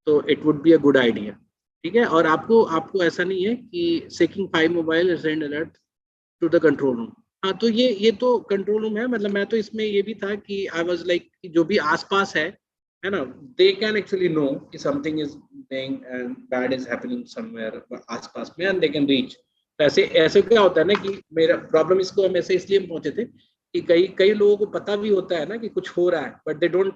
तो it would be a good idea, ठीक है। और आपको ऐसा नहीं है कि सेकिंग 5 mobile send alert to the control room. हाँ, तो ये तो कंट्रोल रूम है, मतलब मैं तो इसमें ये भी था कि आई वाज लाइक जो भी आसपास है ना, दे कैन एक्चुअली नो कि something is going and bad is happening somewhere आसपास में, एंड दे कैन रीच। तो ऐसे क्या होता है ना कि मेरा प्रॉब्लम इसको हम ऐसे इसलिए पहुंचे थे कि कई लोगों को पता भी होता है ना कि कुछ हो रहा है, but they don't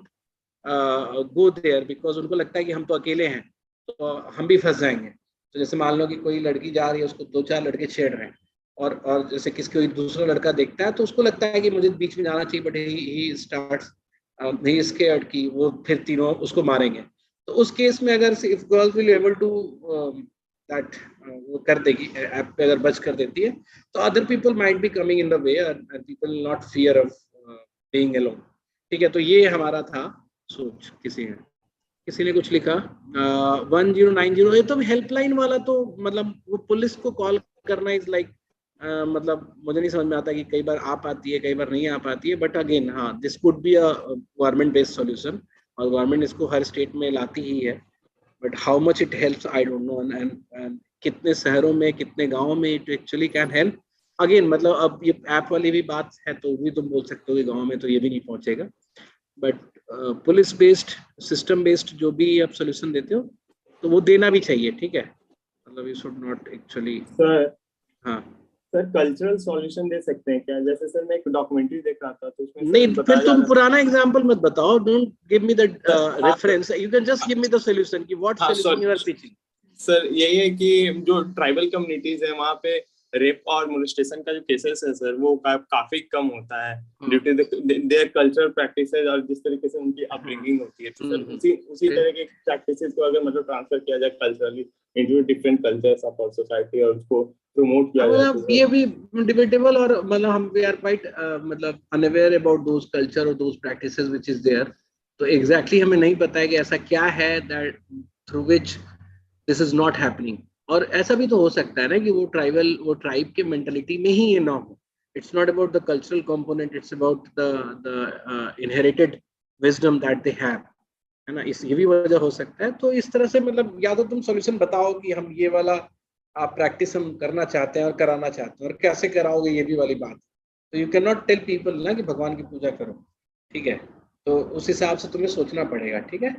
go there because उनको लगता है कि हम तो अकेले हैं तो हम भी फंस जाएंगे। तो जैसे मान लो कि कोई लड़की जा रही है, उसको 2-4 लड़के छेड़ रहे हैं, और जैसे कोई दूसरा लड़का देखता है तो उसको लगता है कि मुझे बीच में जाना चाहिए, but he starts he scared कि वो फिर तीनों उसको मारेंगे। तो उस केस में अगर if girls will able to that वो कर देगी, ऐप पे अगर बच कर देती है, तो other people might be coming in the way and people not fear of being alone. ठीक है, तो ये हमारा था सोच। किसी ने कुछ लिखा 1090, ये तो हेल्पलाइन वाला, तो मतलब वो पुलिस को कॉल करना इज लाइक मतलब मुझे नहीं समझ में आता कि कई बार आ पाती है, कई बार नहीं आ पाती है, बट अगेन हाँ, this could be a government based solution, और गवर्नमेंट इसको हर स्टेट में लाती ही है, but how much it helps I don't know, and कितने शहरों में, कितने गाँव में it actually can help. Again मतलब अब ये ऐप वाली भी बात है, तो भी तुम बोल सकते हो कि गाँव में तो ये भी नहीं पहुंचेगा, but police based, system based जो भी आप सोल्यूशन देते हो तो वो देना भी चाहिए, ठीक है। मतलब you should not actually. Sir हाँ सर, कल्चरल सॉल्यूशन दे सकते हैं क्या? जैसे सर मैं एक डॉक्यूमेंट्री देख रहा था तो उसमें नहीं, बताया फिर तुम पुराना एग्जांपल मत बताओ, don't give me the reference, you can just give me the solution कि what solution you are pitching. Sir यही है कि जो ट्राइबल कम्युनिटीज है वहाँ पे रेप और मोलेस्टेशन का जो केसेस है सर, वो काफी कम होता है due to their cultural practices और जिस तरीके से उनकी अपब्रिंगिंग होती है। तो सर उसी तरह के प्रैक्टिसेस को अगर मतलब ट्रांसफर किया जाए culturally into different cultures of our society और उसको प्रमोट किया जाए, मतलब ये भी डिबेटेबल, और मतलब हम वी आर क्वाइट मतलब अनअवेयर अबाउट दोस कल्चर और दोस प्रैक्टिसेस व्हिच इज देयर। तो एग्जैक्टली हमें नहीं पता है कि ऐसा क्या है that through which this is not happening. और ऐसा भी तो हो सकता है ना कि वो ट्राइब के मेंटालिटी में ही ये ना हो। It's not about the cultural component, it's about the inherited wisdom that they have, है ना, इस ये भी वजह हो सकता है। तो इस तरह से मतलब या तो तुम सॉल्यूशन बताओ कि हम ये वाला आप प्रैक्टिस हम करना चाहते हैं और कराना चाहते हैं, और कैसे कराओगे ये भी वाली बात। तो you can not tell people ना कि भगवान की पूजा करो, ठीक है। तो उस हिसाब से तुम्हें सोचना पड़ेगा, ठीक है।